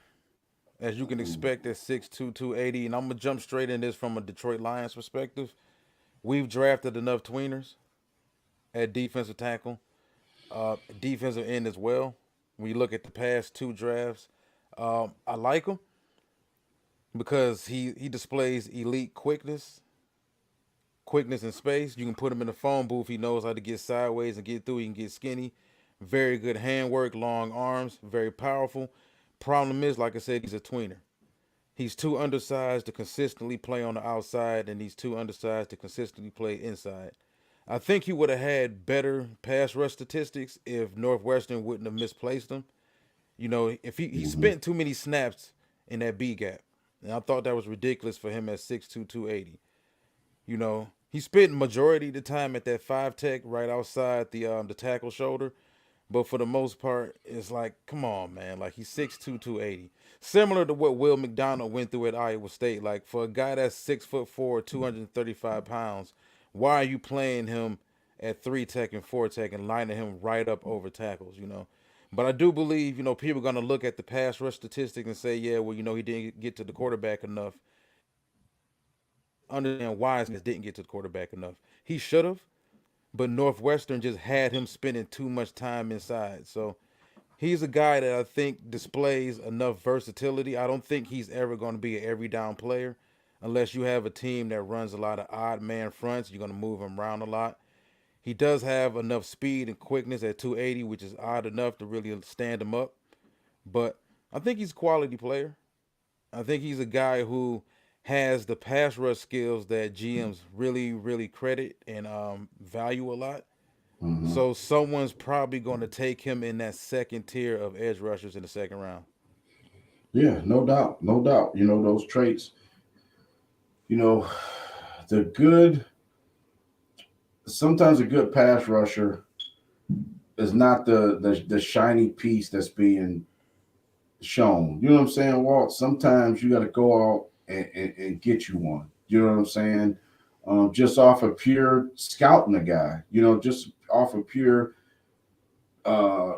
as you can Mm, expect at 6'2", 280, and I'm gonna jump straight in this from a Detroit Lions perspective. We've drafted enough tweeners at defensive tackle, defensive end as well. When you look at the past two drafts, I like him because he displays elite quickness in space. You can put him in the phone booth. He knows how to get sideways and get through. He can get skinny. Very good handwork, long arms, very powerful. Problem is, like I said, he's a tweener. He's too undersized to consistently play on the outside, and he's too undersized to consistently play inside. I think he would have had better pass rush statistics if Northwestern wouldn't have misplaced him. You know, if he Hmm. spent too many snaps in that B gap, and I thought that was ridiculous for him at 6'2", 280. You know, he spent majority of the time at that five tech right outside the tackle shoulder, but for the most part, it's like, come on, man. Like he's 6'2", 280. Similar to what Will McDonald went through at Iowa State. Like for a guy that's 6'4", 235 pounds, why are you playing him at three tech and four tech and lining him right up over tackles? You know. But I do believe, people are going to look at the pass rush statistics and say, yeah, well, he didn't get to the quarterback enough. Understand why he didn't get to the quarterback enough. He should have, but Northwestern just had him spending too much time inside. So he's a guy that I think displays enough versatility. I don't think he's ever going to be an every down player unless you have a team that runs a lot of odd man fronts. You're going to move him around a lot. He does have enough speed and quickness at 280, which is odd enough to really stand him up. But I think he's a quality player. I think he's a guy who has the pass rush skills that GMs really, really credit and value a lot. Hmm. So someone's probably going to take him in that second tier of edge rushers in the second round. Yeah, no doubt, no doubt. Those traits. You know, the good. Sometimes a good pass rusher is not the shiny piece that's being shown. You know what I'm saying, Walt? Sometimes you got to go out and get you one. You know what I'm saying? Just off of pure scouting a guy. Just off of pure, uh,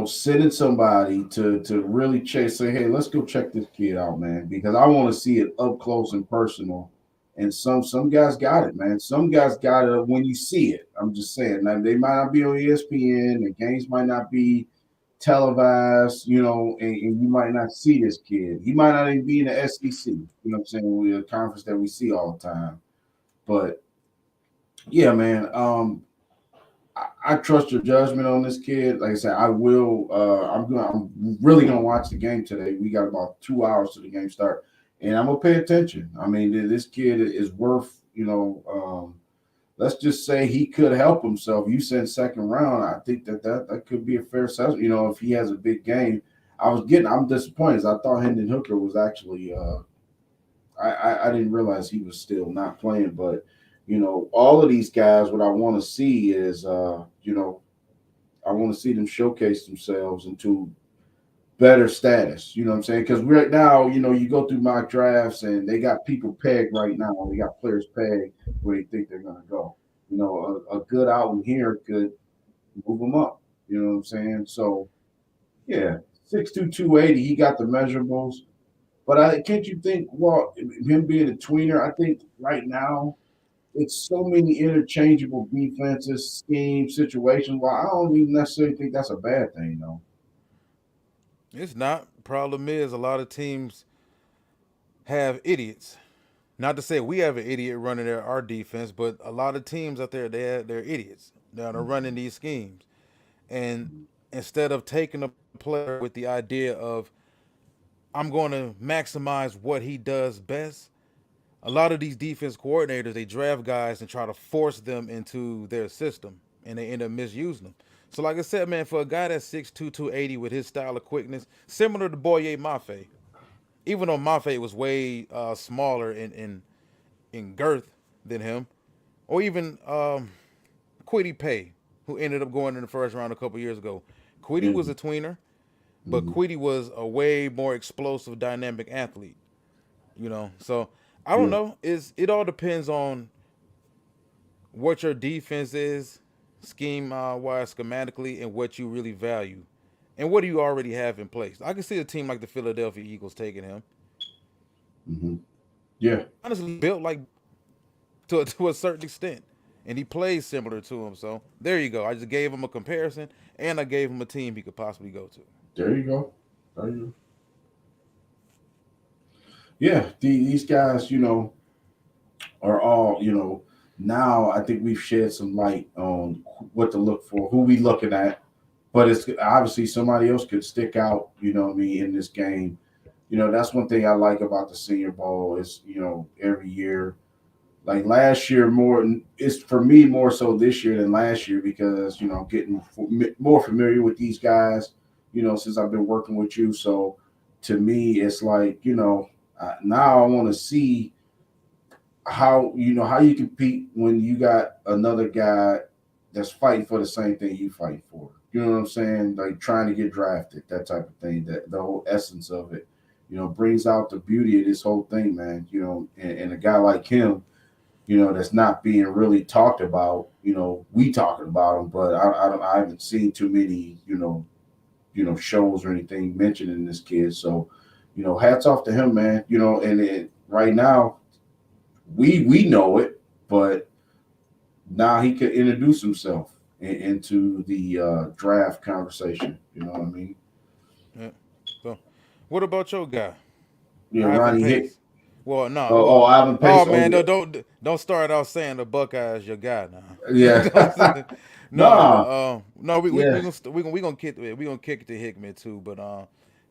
sending somebody to really chase. Say, hey, let's go check this kid out, man, because I want to see it up close and personal. And some guys got it, man. Some guys got it when you see it. I'm just saying. Now they might not be on ESPN. The games might not be televised, and you might not see this kid. He might not even be in the SEC. You know what I'm saying? With a conference that we see all the time. But yeah, man. I trust your judgment on this kid. Like I said, I will. I'm really gonna watch the game today. We got about 2 hours to the game start, and I'm gonna pay attention. I mean, this kid is worth. Let's just say he could help himself. You said second round. I think that could be a fair assessment. If he has a big game. I'm disappointed. I thought Hendon Hooker was actually. I didn't realize he was still not playing, but all of these guys. What I want to see is, I want to see them showcase themselves into better status. You know what I'm saying? Because right now, you go through mock drafts and they got people pegged right now. They got players pegged where they think they're going to go. A good outing here could move them up. You know what I'm saying? So, yeah, 6'2", 280, he got the measurables. But can't you think, well, him being a tweener, I think right now it's so many interchangeable defenses, schemes, situations. Well, I don't even necessarily think that's a bad thing, though. It's not. Problem is, a lot of teams have idiots. Not to say we have an idiot running our defense, but a lot of teams out there, they're idiots. They're running these schemes. And instead of taking a player with the idea of, I'm going to maximize what he does best, a lot of these defense coordinators, they draft guys and try to force them into their system, and they end up misusing them. So, like I said, man, for a guy that's 6'2", 280 with his style of quickness, similar to Boye Mafe, even though Mafe was way smaller in girth than him, or even Quiddy Pay, who ended up going in the first round a couple years ago. Quiddy was a tweener, but Mm-hmm. Quiddy was a way more explosive, dynamic athlete. So I don't Yeah. know. It all depends on what your defense is, scheme wise, schematically, and what you really value, and what do you already have in place. I can see a team like the Philadelphia Eagles taking him. Mm-hmm. Yeah. Honestly, built like to a certain extent, and he plays similar to him. So there you go. I just gave him a comparison, and I gave him a team he could possibly go to. There you go. There you go. Yeah. These guys, are all, now I think we've shed some light on what to look for, who we looking at. But it's obviously somebody else could stick out, what I mean, in this game. That's one thing I like about the Senior Bowl is, every year Like last year, more it's for me more so this year than last year because I'm getting more familiar with these guys. Since I've been working with you, so to me, it's like now I want to see how you compete when you got another guy that's fighting for the same thing you fight for. You know what I'm saying? Like trying to get drafted, that type of thing. That the whole essence of it, brings out the beauty of this whole thing, man. And a guy like him, that's not being really talked about. We talking about him, but I haven't seen too many, shows or anything mentioning this kid. So, hats off to him, man. And right now we know it, but now he could introduce himself into the draft conversation. You know what I mean? Yeah. So, what about your guy, Yeah, Ivan Ronnie Hick. Pace? Well, no. Oh, Well, Ivan oh Pace. Oh, man, yeah. don't start out saying the Buckeyes your guy now. Yeah. No, but Nah. no, we Yeah. gonna we gonna kick it to Hickman too, but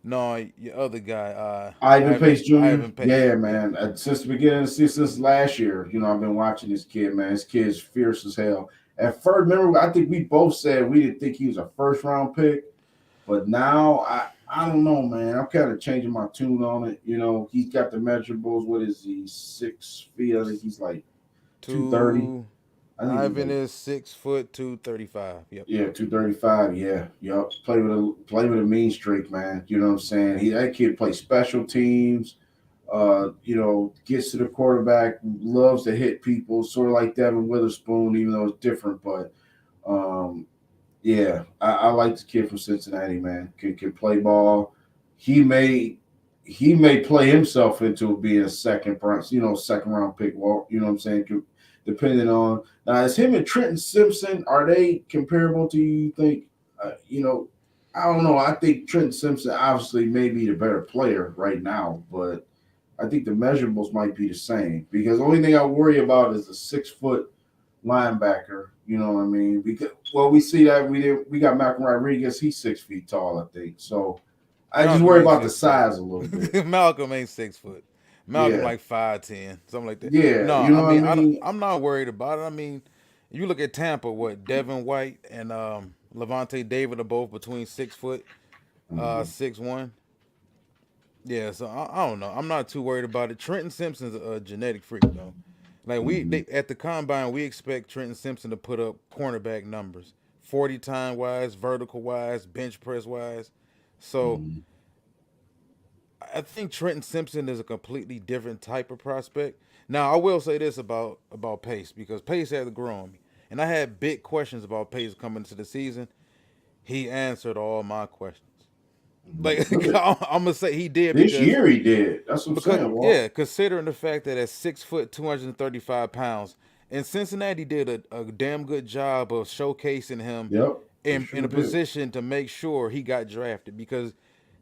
no, your other guy, Ivan Pace Jr. Ivan Pace, Yeah, yeah, man. Since the beginning, since last year, I've been watching this kid, man. This kid's fierce as hell. At first, remember, I think we both said we didn't think he was a first round pick. But now I don't know, man. I'm kind of changing my tune on it. He's got the measurables. What is he? 6 feet. I think he's like 230. two. I think he's Ivan like is 6 foot 235. Yep. 235. Yeah, yep. Play with a mean streak, man. You know what I'm saying? That kid plays special teams. Gets to the quarterback, loves to hit people, sort of like Devin Witherspoon, even though it's different. But um, yeah, I like this kid from Cincinnati, man. Can play ball. He may he may play himself into being a second round pick. Well, you know what I'm saying? Depending on now, is him and Trenton Simpson, are they comparable to you think? I don't know. I think Trenton Simpson obviously may be the better player right now, but I think the measurables might be the same because the only thing I worry about is the 6 foot linebacker. You know what I mean? Because we see that we got Malcolm Rodriguez. He's 6 feet tall, I think. So I just Malcolm worry ain't about the 6 foot. size a little bit. Malcolm ain't 6 foot. Malcolm Yeah, like 5'10", something like that. yeah. No, You I know what I mean mean? I'm not worried about it. I mean, you look at Tampa, what Devin White and Levante David are both between 6 foot, Mm-hmm. 6'1". Yeah, so I don't know. I'm not too worried about it. Trenton Simpson's a genetic freak though. Like Mm-hmm. at the combine, we expect Trenton Simpson to put up cornerback numbers, 40 time wise, vertical wise, bench press wise. So Mm-hmm. I think Trenton Simpson is a completely different type of prospect. Now I will say this about Pace because Pace had to grow on me, and I had big questions about Pace coming into the season. He answered all my questions. Like Look at I'm gonna say he did this year he did. That's what I'm because saying, Walt. yeah, considering the fact that at 6 foot 235 pounds, and Cincinnati did a damn good job of showcasing him Yep, they in sure a did. position to make sure he got drafted because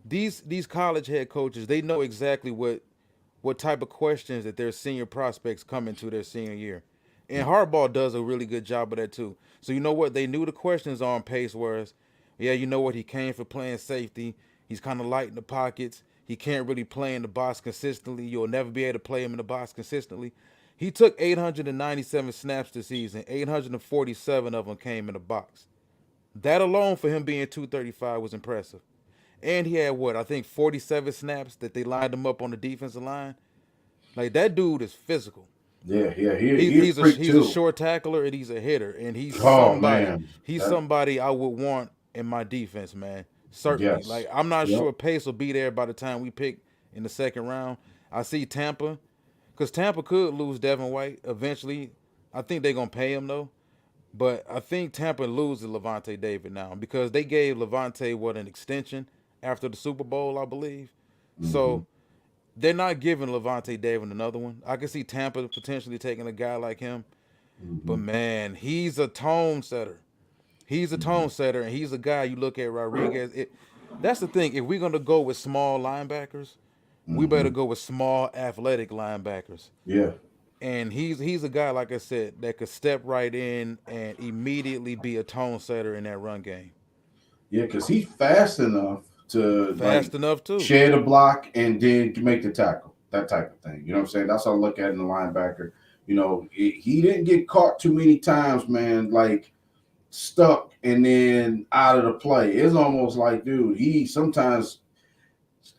these college head coaches they know exactly what type of questions that their senior prospects come into their senior year. And Harbaugh does a really good job of that too. So you know what? They knew the questions on Pace was, yeah, you know what? He came for playing safety. He's kind of light in the pockets. He can't really play in the box consistently. You'll never be able to play him in the box consistently. He took 897 snaps this season. 847 of them came in the box. That alone for him being 235 was impressive. And he had what I think 47 snaps that they lined him up on the defensive line. Like that dude is physical. Yeah, yeah. He a freak He's a too. short tackler and he's a hitter and Oh man, he's that somebody I would want in my defense, man. Certainly. yes, Like I'm not yep. sure Pace will be there by the time we pick in the second round. I see Tampa because Tampa could lose Devin White eventually. I think they're gonna pay him though. But I think Tampa loses Levante David now because they gave Levante what an extension after the Super Bowl, I believe. Mm-hmm. So they're not giving Levante David another one. I can see Tampa potentially taking a guy like him, but Mm-hmm. man, he's a tone setter. He's a Mm-hmm. tone setter, and he's a guy you look at Rodriguez. That's the thing. If we're gonna go with small linebackers, we better Mm-hmm. go with small athletic linebackers. Yeah, And he's a guy like I said that could step right in and immediately be a tone setter in that run game. yeah. Because he's fast enough to like Fast enough too. shed a block and then to make the tackle. That type of thing. You know what I'm saying? That's how I look at it in the linebacker. He didn't get caught too many times, man. Like stuck and then out of the play. It's almost like, dude, he sometimes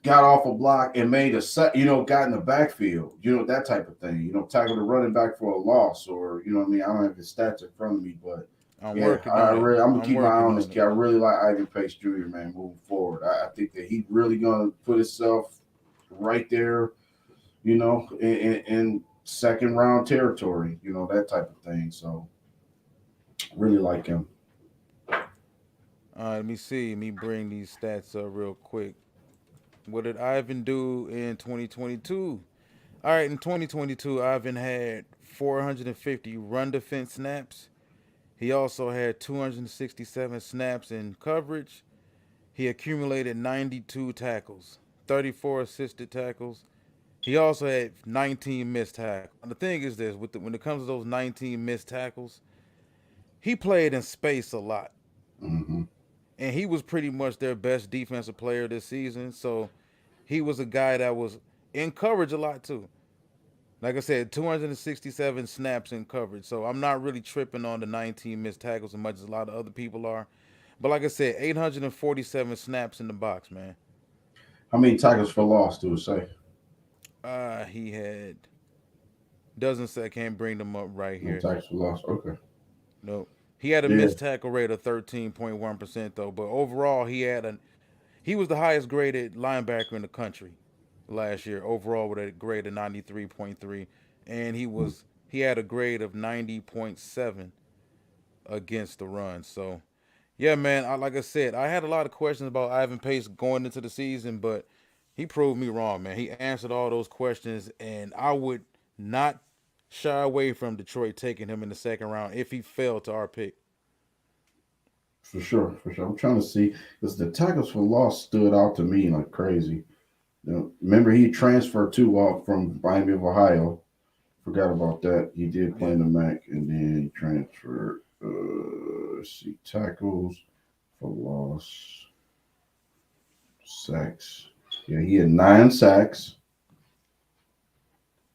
got off a block and made a set, got in the backfield, that type of thing. Tackled the running back for a loss, or what I mean. I don't have his stats in front of me, but I'm yeah, working on it. I'm gonna I'm keep my eye working on this on it. kid. I really like Ivan Pace Jr., man, moving forward. I think that he's really gonna put himself right there, in second round territory, that type of thing. So really like him. All right, let me see. Let me bring these stats up real quick. What did Ivan do in 2022? All right, in 2022, Ivan had 450 run defense snaps. He also had 267 snaps in coverage. He accumulated 92 tackles, 34 assisted tackles. He also had 19 missed tackles. The thing is this: when it comes to those 19 missed tackles, he played in space a lot, Hmm. and he was pretty much their best defensive player this season. So he was a guy that was in coverage a lot too. Like I said, 267 snaps in coverage. So I'm not really tripping on the 19 missed tackles as much as a lot of other people are. But like I said, 847 snaps in the box, man. How many tackles for loss do it say? He had doesn't say. I can't bring them up right No here. tackles for loss. Okay. No, he had a Yeah. missed tackle rate of 13.1% though. But overall, he was the highest graded linebacker in the country last year. Overall, with a grade of 93.3, and he had a grade of 90.7 against the run. So yeah, man. Like I said, I had a lot of questions about Ivan Pace going into the season, but he proved me wrong, man. He answered all those questions, and I would not shy away from Detroit taking him in the second round if he fell to our pick. For sure, for sure. I'm trying to see because the tackles for loss stood out to me like crazy. Remember, he transferred too from Miami of Ohio. Forgot about that. He did play Yeah, in the MAC, and then he transferred. Let's see, tackles for loss, sacks. Yeah, he had 9 sacks.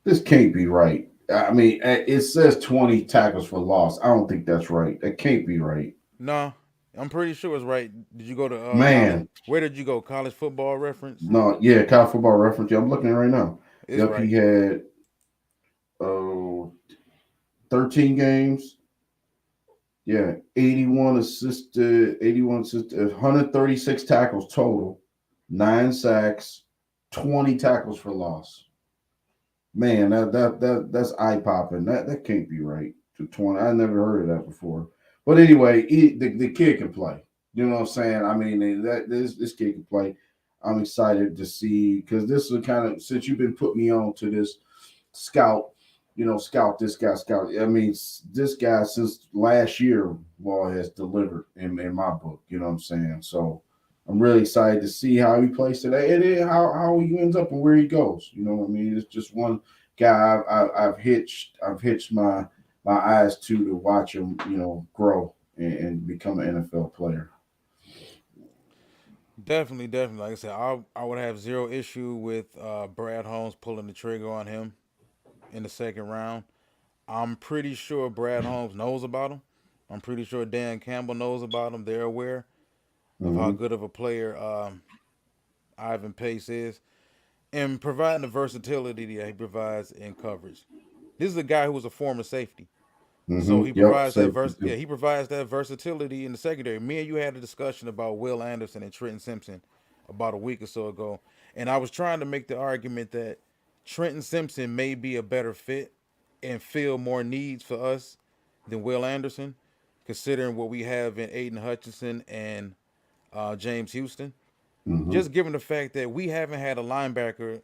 This can't be right. I mean, it says 20 tackles for loss. I don't think that's right. That can't be right. no, I'm pretty sure it's right. Did you go to college? Man, Where did you go? College football reference? no, yeah, college football reference. Yeah, I'm looking at it right now. It's Yep, right. he had uh, 13 games. Yeah, 81 assisted, 136 tackles total, 9 sacks, 20 tackles for loss. Man, that's eye popping. That can't be right. To 20, I never heard of that before. But anyway, the kid can play. You know what I'm saying? I mean, this kid can play. I'm excited to see because this is kind of since you've been putting me on to this scout, scout this guy, scout. I mean, this guy since last year, well, has delivered in my book. You know what I'm saying? So I'm really excited to see how he plays today and then how he ends up and where he goes. You know what I mean? It's just one guy I've hitched my eyes to watch him, grow and become an NFL player. Definitely, definitely. Like I said, I would have zero issue with Brad Holmes pulling the trigger on him in the second round. I'm pretty sure Brad Holmes knows about him. I'm pretty sure Dan Campbell knows about him. They're aware of how Hmm. good of a player Ivan Pace is, and providing the versatility that he provides in coverage. This is a guy who was a former safety, so Hmm. he Yep. provides that Safety too. he provides that versatility in the secondary. Me and you had a discussion about Will Anderson and Trenton Simpson about a week or so ago, and I was trying to make the argument that Trenton Simpson may be a better fit and fill more needs for us than Will Anderson, considering what we have in Aiden Hutchinson and James Houston. Hmm. Just given the fact that we haven't had a linebacker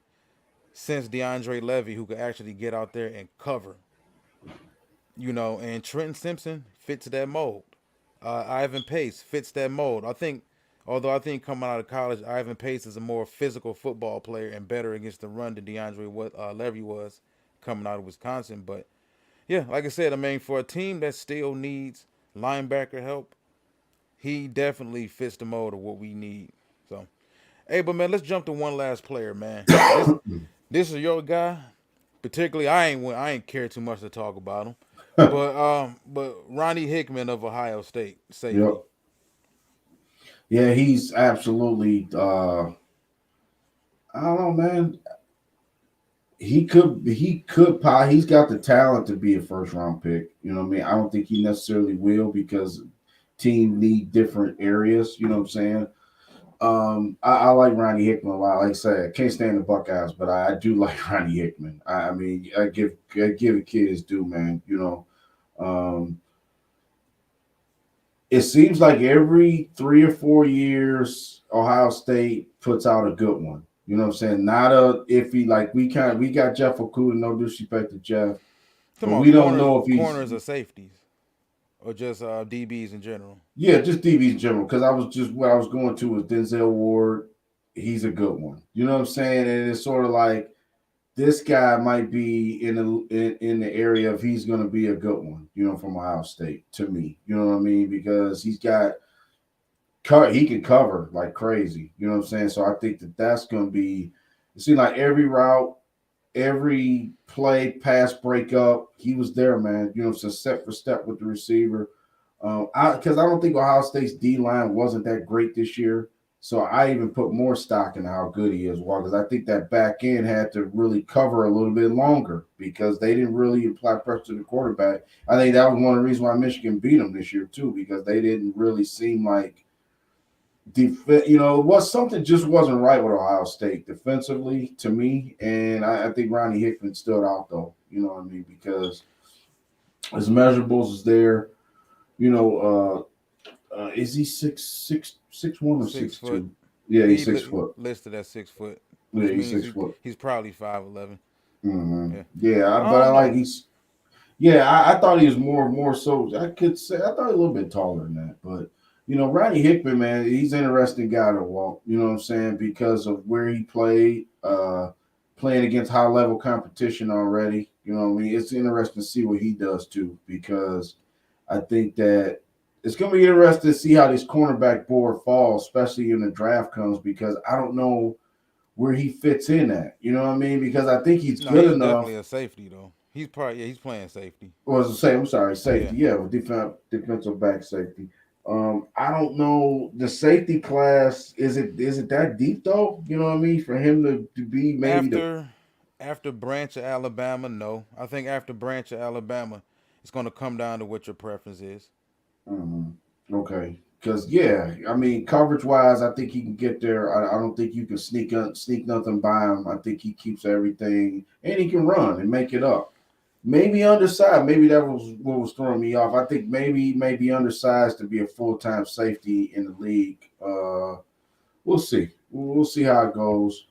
since DeAndre Levy who could actually get out there and cover, and Trenton Simpson fits that mold. Ivan Pace fits that mold. Although I think coming out of college, Ivan Pace is a more physical football player and better against the run than DeAndre Levy was coming out of Wisconsin. But yeah, like I said, I mean, for a team that still needs linebacker help, he definitely fits the mold of what we need. So, hey, but man, let's jump to one last player, man. This is your guy. Particularly, I ain't care too much to talk about him, but Ronnie Hickman of Ohio State Yep. safety. Yeah, he's absolutely. I don't know, man. He's got the talent to be a first round pick. You know what I mean? I don't think he necessarily will because team need different areas. You know what I'm saying? I like Ronnie Hickman a lot. Like I said, I can't stand the Buckeyes, but I do like Ronnie Hickman. I mean, I give a kid his due, man. Um, it seems like every 3 or 4 years, Ohio State puts out a good one. You know what I'm saying? Not a iffy like we got Jeff Okuda. No disrespect to Jeff, Come but on, we don't know if he's corners or safeties, or just DBs in general. yeah, just DB's in general. Because I was just where I was going to was Denzel Ward. He's a good one. You know what I'm saying? And it's sort of like this guy might be in the area of he's going to be a good one. From Ohio State to me. You know what I mean? Because he can cover like crazy. You know what I'm saying? So I think that's going to be. It seems like every route, every play, pass breakup, he was there, man. So step for step with the receiver. Because I don't think Ohio State's D line wasn't that great this year. So I even put more stock in how good he is, because I think that back end had to really cover a little bit longer because they didn't really apply pressure to the quarterback. I think that was one of the reasons why Michigan beat them this year too, because they didn't really seem like was something just wasn't right with Ohio State defensively to me, and I think Ronnie Hickman stood out though. You know what I mean? Because his measurables is there. You know, is he 6'1" or 6 foot. 6'2"? Yeah, he's He 6 foot. listed at 6 foot, Yeah, which he's means 6 foot. he's probably 5'11". Yeah, Yeah, I but I don't like know. he's. Yeah, I thought he was more so. I could say I thought he was a little bit taller than that, but Ronnie Hickman, man, he's an interesting guy to walk. You know what I'm saying? Because of where he played, playing against high level competition already. You know what I mean? It's interesting to see what he does too, because I think that it's going to be interesting to see how this cornerback board falls, especially when the draft comes, because I don't know where he fits in at. You know what I mean? Because I think he's No, good he's definitely enough. a safety though. He's playing safety. Was the same. I'm sorry, Yeah. safety. Yeah, defensive back safety. I don't know the safety class. Is it that deep though? You know what I mean? For him to be maybe the After after Branch of Alabama, no. I think after Branch of Alabama, it's going to come down to what your preference is. mhm. Okay. Because yeah, I mean, coverage wise, I think he can get there. I don't think you can sneak nothing by him. I think he keeps everything, and he can run and make it up. Maybe undersized. Maybe that was what was throwing me off. I think maybe undersized to be a full time safety in the league. We'll see. We'll see how it goes.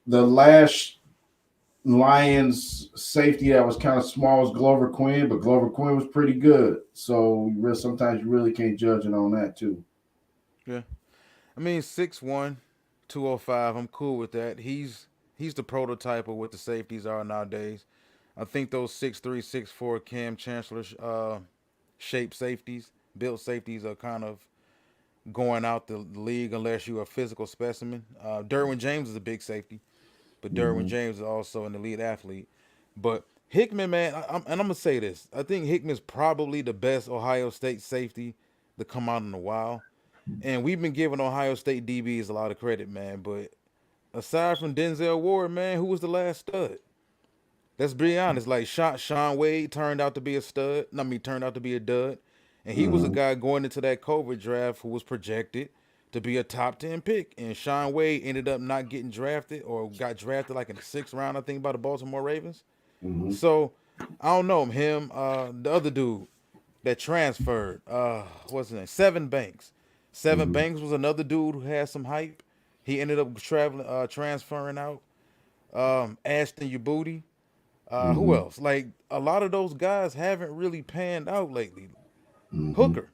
The last Lions safety that was kind of small was Glover Quinn, but Glover Quinn was pretty good. So sometimes you really can't judge it on that too. Yeah. I mean 6'1", 205. I'm cool with that. He's the prototype of what the safeties are nowadays. I think those 6'3", 6'4" Cam Chancellor shaped safeties, built safeties are kind of going out the league unless you're a physical specimen. Derwin James is a big safety, but Derwin Mm-hmm. James is also an elite athlete. But Hickman, man, and I'm gonna say this: I think Hickman's probably the best Ohio State safety to come out in a while. And we've been giving Ohio State DBs a lot of credit, man. But aside from Denzel Ward, man, who was the last stud? Let's be honest. Like Sean Wade turned out to be a stud. I mean, turned out to be a dud, and he was a Mm-hmm. guy going into that COVID draft who was projected to be a top 10 pick. And Sean Wade ended up not getting drafted, or got drafted like in the 6th round, I think, by the Baltimore Ravens. Mm-hmm. So I don't know him. The other dude that transferred, what's his name? Seven Banks. Seven Mm-hmm. Banks was another dude who had some hype. He ended up transferring out. Ashton Yabuti. Who Mm-hmm. else? Like a lot of those guys haven't really panned out lately. Mm-hmm. Hooker.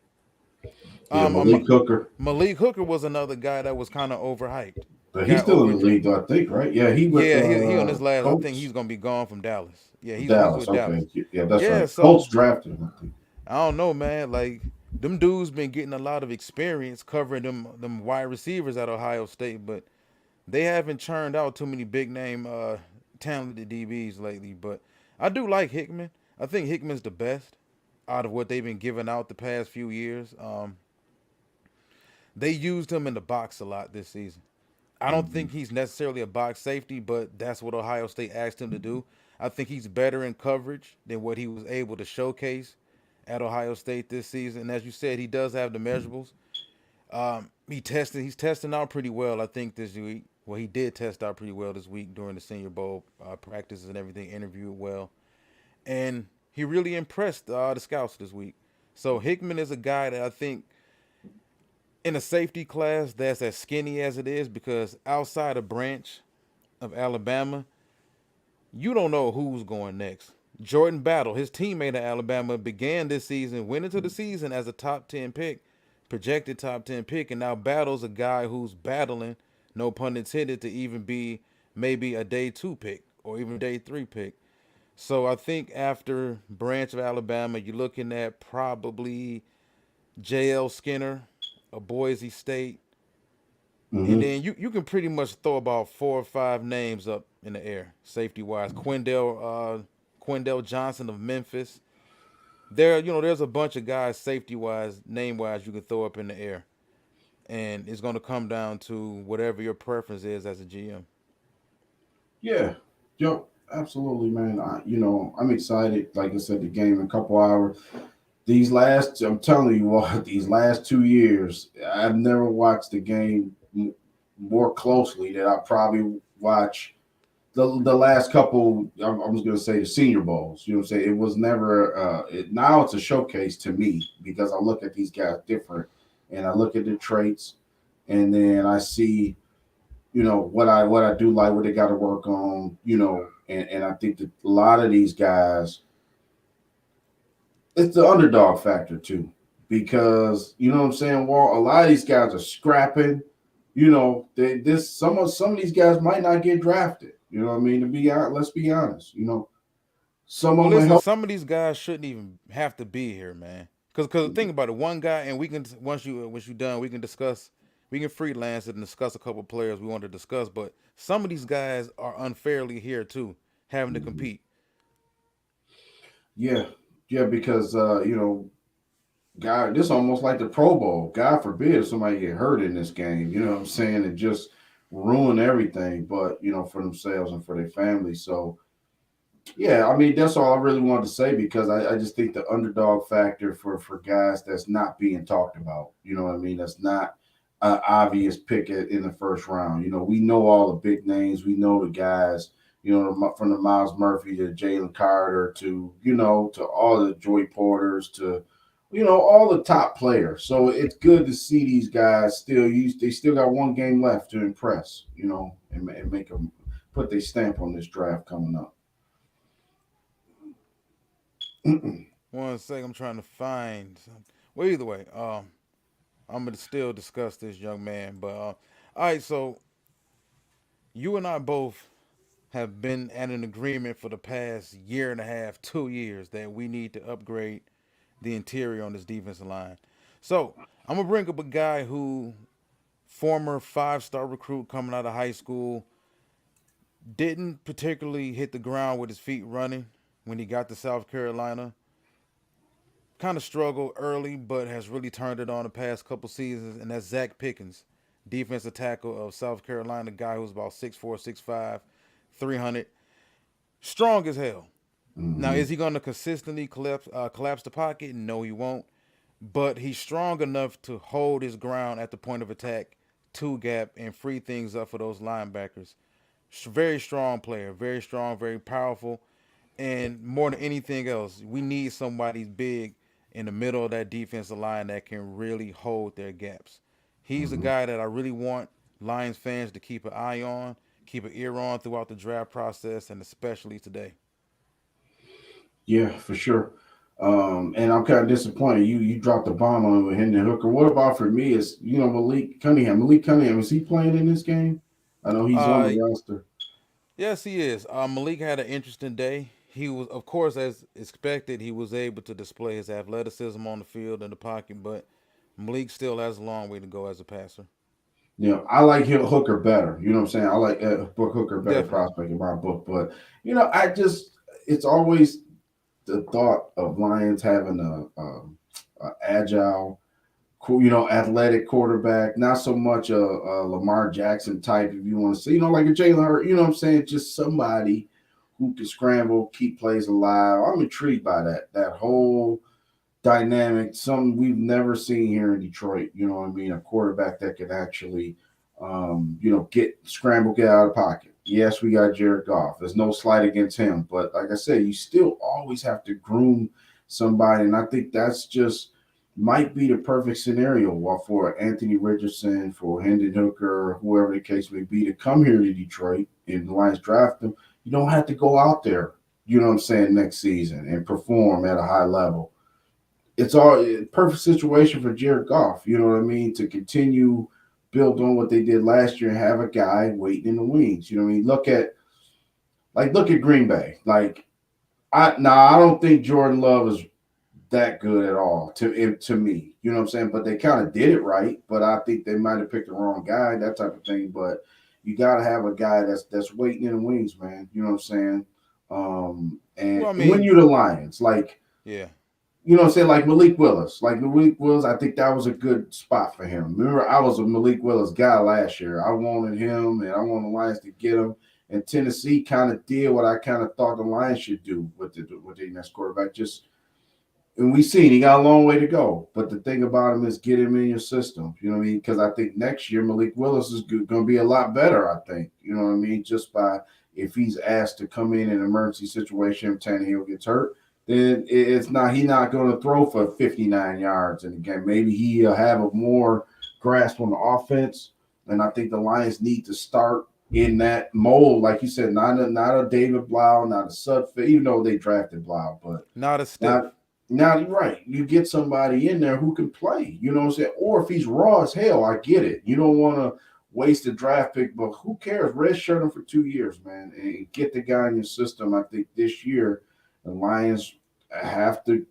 Yeah, Um, Malik um, Hooker. Malik Hooker was another guy that was kind of overhyped. But he's Got still in the over. league, though, I think, right? Yeah, he with Yeah, he on his last. I think he's Colts. gonna be gone from Dallas. Yeah, he's Dallas. with Dallas. Okay. Yeah, that's Yeah, right. so Colts drafted him, I think. I don't know, man. Like them dudes been getting a lot of experience covering them wide receivers at Ohio State, but they haven't churned out too many big name talented DBs lately, but I do like Hickman. I think Hickman's the best out of what they've been giving out the past few years. They used him in the box a lot this season. I don't Mhm. think he's necessarily a box safety, but that's what Ohio State asked him to do. I think he's better in coverage than what he was able to showcase at Ohio State this season. And as you said, he does have the measurables. He's testing out pretty well, I think, this week. Well, he did test out pretty well this week during the Senior Bowl practices and everything, interviewed well. And he really impressed the scouts this week. So Hickman is a guy that I think in a safety class that's as skinny as it is, because outside of Branch of Alabama, you don't know who's going next. Jordan Battle, his teammate at Alabama, began this season, went into the season as a top 10 pick, projected top 10 pick, and now Battle's a guy who's battling, no pun intended, to even be maybe a day 2 pick or even day 3 pick. So I think after Branch of Alabama, you're looking at probably J.L. Skinner of Boise State, and Mhm. then you can pretty much throw about 4 or 5 names up in the air, safety wise. Quindell Johnson of Memphis. There's a bunch of guys safety wise, name wise, you can throw up in the air, and it's going to come down to whatever your preference is as a GM. Yeah. Yo, absolutely, man. I'm excited. Like I said, the game in a couple hours. I'm telling you what, these last 2 years, I've never watched the game more closely than I probably watch the last couple. I was going to say the Senior Bowls. You know what I'm saying? It was never. Now it's a showcase to me because I look at these guys different, and I look at the traits, and then I see what I do like, what they got to work on. And I think that a lot of these guys, it's the underdog factor too, because you know what I'm saying. Well, a lot of these guys are scrapping. Some of these guys might not get drafted. You know what I mean? To be honest, let's be honest. Some Well, of them listen, help. some of these guys shouldn't even have to be here, man. Cause think about it, one guy, and we can once you done, we can discuss, we can freelance it and discuss a couple players we want to discuss. But some of these guys are unfairly here too, having to Mhm. compete. Yeah, yeah, because God, this almost like the Pro Bowl. God forbid if somebody get hurt in this game. You know what I'm saying? It just ruin everything, but for themselves and for their family. So yeah, I mean that's all I really wanted to say because I just think the underdog factor for guys that's not being talked about. You know what I mean? That's not an obvious pick in the first round. We know all the big names. We know the guys. From the Miles Murphy to Jalen Carter to all the Joey Porters to all the top players. So it's good to see these guys still use. They still got one game left to impress. And make them put their stamp on this draft coming up. One second, I'm trying to find something. Well, either way, I'm gonna still discuss this young man. But all right, so you and I both have been at an agreement for the past year and a half, 2 years, that we need to upgrade the interior on this defensive line. So I'm gonna bring up a guy who, former 5-star recruit coming out of high school, didn't particularly hit the ground with his feet running when he got to South Carolina. Kind of struggled early, but has really turned it on the past couple seasons, and that's Zach Pickens, defensive tackle of South Carolina, guy who's about 6'4", 6'5", 300, strong as hell. Now, Hmm. is he going to consistently collapse the pocket? No, he won't. But he's strong enough to hold his ground at the point of attack, two gap, and free things up for those linebackers. Very strong player, very strong, very powerful, and more than anything else, we need somebody big in the middle of that defensive line that can really hold their gaps. He's a Hmm. guy that I really want Lions fans to keep an eye on, keep an ear on throughout the draft process, and especially today. Yeah, for sure. And I'm kind of disappointed. You dropped the bomb on him with Hendon Hooker. What about for me is Malik Cunningham. Malik Cunningham, is he playing in this game? I know he's on the Uh, roster. yes, he is. Malik had an interesting day. He was, of course, as expected, he was able to display his athleticism on the field in the pocket, but Malik still has a long way to go as a passer. I like Hooker better. You know what I'm saying? I like Hooker better Definitely. prospect in my book. But I just it's always the thought of Lions having a agile, athletic quarterback, not so much a Lamar Jackson type, if you want to say, like a Jalen Hurts, you know what I'm saying? Just somebody who can scramble, keep plays alive. I'm intrigued by that whole dynamic, something we've never seen here in Detroit. You know what I mean? A quarterback that can actually, get scramble, get out of the pocket. Yes, we got Jared Goff. There's no slight against him, but like I said, you still always have to groom somebody, and I think that's just might be the perfect scenario for Anthony Richardson, for Hendon Hooker, whoever the case may be, to come here to Detroit and the Lions draft them. You don't have to go out there, you know what I'm saying, next season and perform at a high level. It's all perfect situation for Jared Goff. You know what I mean? To continue build on what they did last year and have a guy waiting in the wings. You know what I mean? Look at Green Bay. I don't think Jordan Love is that good at all to me. You know what I'm saying? But they kind of did it right. But I think they might have picked the wrong guy, that type of thing. But you got to have a guy that's waiting in the wings, man. You know what I'm saying? And Well, I when mean, you're the Lions, yeah. you know what I'm saying? Like Malik Willis. Like Malik Willis, I think that was a good spot for him. Remember, I was a Malik Willis guy last year. I wanted him and I wanted the Lions to get him. And Tennessee kind of did what I kind of thought the Lions should do with their next quarterback. And we seen he got a long way to go. But the thing about him is get him in your system. You know what I mean? Because I think next year Malik Willis is going to be a lot better. I think. You know what I mean? Just by if he's asked to come in an emergency situation, if Tannehill gets hurt, then it's not he's not going to throw for 59 yards in the game. Maybe he'll have a more grasp on the offense. And I think the Lions need to start in that mold, like you said, not a David Blau, not a Sudfeld, even though they drafted Blau, but Not a stiff. not now you're right. You get somebody in there who can play. You know what I'm saying? Or if he's raw as hell, I get it. You don't want to waste a draft pick, but who cares? Red shirt him for 2 years, man, and get the guy in your system. I think this year the Lions have to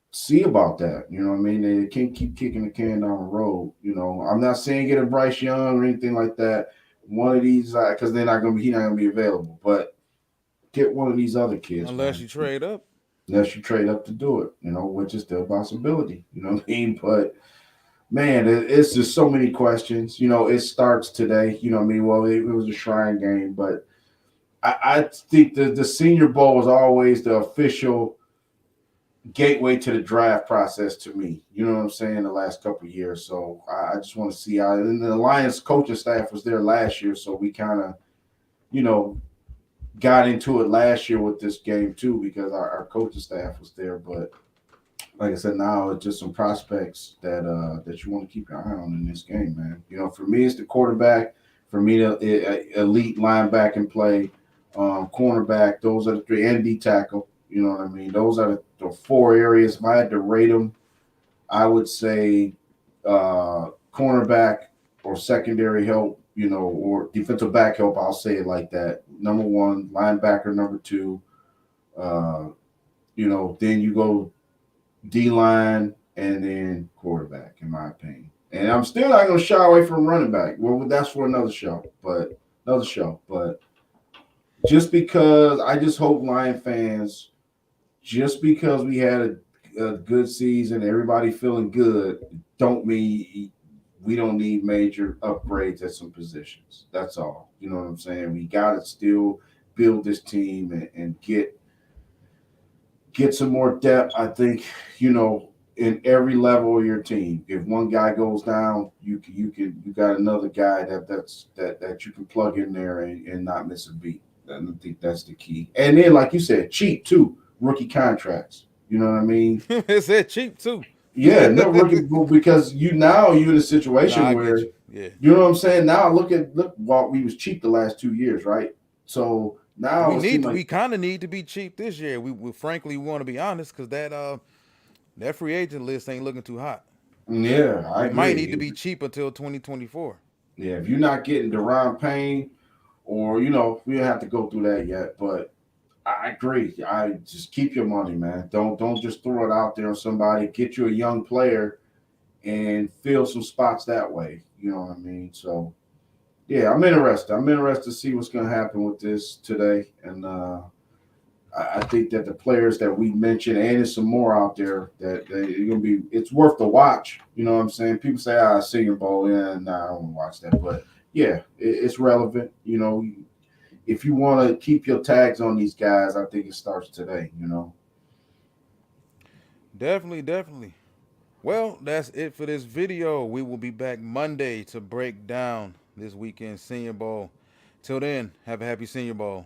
see about that. You know what I mean? They can't keep kicking the can down the road. I'm not saying get a Bryce Young or anything like that. One of these, because he's not gonna be available. But get one of these other kids, Unless man. you trade up. Unless you trade up to do it, which is still a possibility. You know what I mean? But man, it's just so many questions. It starts today. You know what I mean? Well, it was a Shrine game, but I think the Senior Bowl was always the official gateway to the draft process to me. You know what I'm saying? The last couple of years, so I just want to see how. And the Lions coaching staff was there last year, so we kind of, you know, got into it last year with this game too because our coaching staff was there. But like I said, now it's just some prospects that you want to keep your eye on in this game, man. For me, it's the quarterback. For me, the elite linebacker play, cornerback. Those are the three, and D tackle. You know what I mean? Those are the four areas. If I had to rate them, I would say cornerback or secondary help, or defensive back help. I'll say it like that. Number one, linebacker. Number two, uh, then you go D line, and then quarterback, in my opinion. And I'm still not going to shy away from running back. Well, that's for another show, but just because I just hope Lion fans, just because we had a good season, everybody feeling good, don't mean we don't need major upgrades at some positions. That's all. You know what I'm saying? We got to still build this team and get some more depth. I think in every level of your team. If one guy goes down, you got another guy that you can plug in there and not miss a beat. And I think that's the key. And then, like you said, cheap too. Rookie contracts. You know what I mean? It's that cheap too. Yeah, no rookie because you're in a Nah, situation I get where you. Yeah. you know what I'm saying. Now look, Walt, we was cheap the last 2 years, right? So now We it seems need like we kind of need to be cheap this year. We frankly want to be honest because that free agent list ain't looking too hot. yeah, I We might need to agree. be cheap until 2024. Yeah, if you're not getting Deron Payne, or we don't have to go through that yet. But I agree. I just keep your money, man. Don't just throw it out there on somebody. Get you a young player and fill some spots that way. You know what I mean? So yeah, I'm interested. I'm interested to see what's going to happen with this today, and I think that the players that we mentioned, and there's some more out there that they're gonna be. It's worth the watch. You know what I'm saying? People say, "Ah, Senior Bowl, yeah, nah, I don't watch that," but yeah, it's relevant. You know, if you want to keep your tags on these guys, I think it starts today. You know. Definitely, definitely. Well, that's it for this video. We will be back Monday to break down this weekend Senior Bowl. Till then, have a happy Senior Bowl.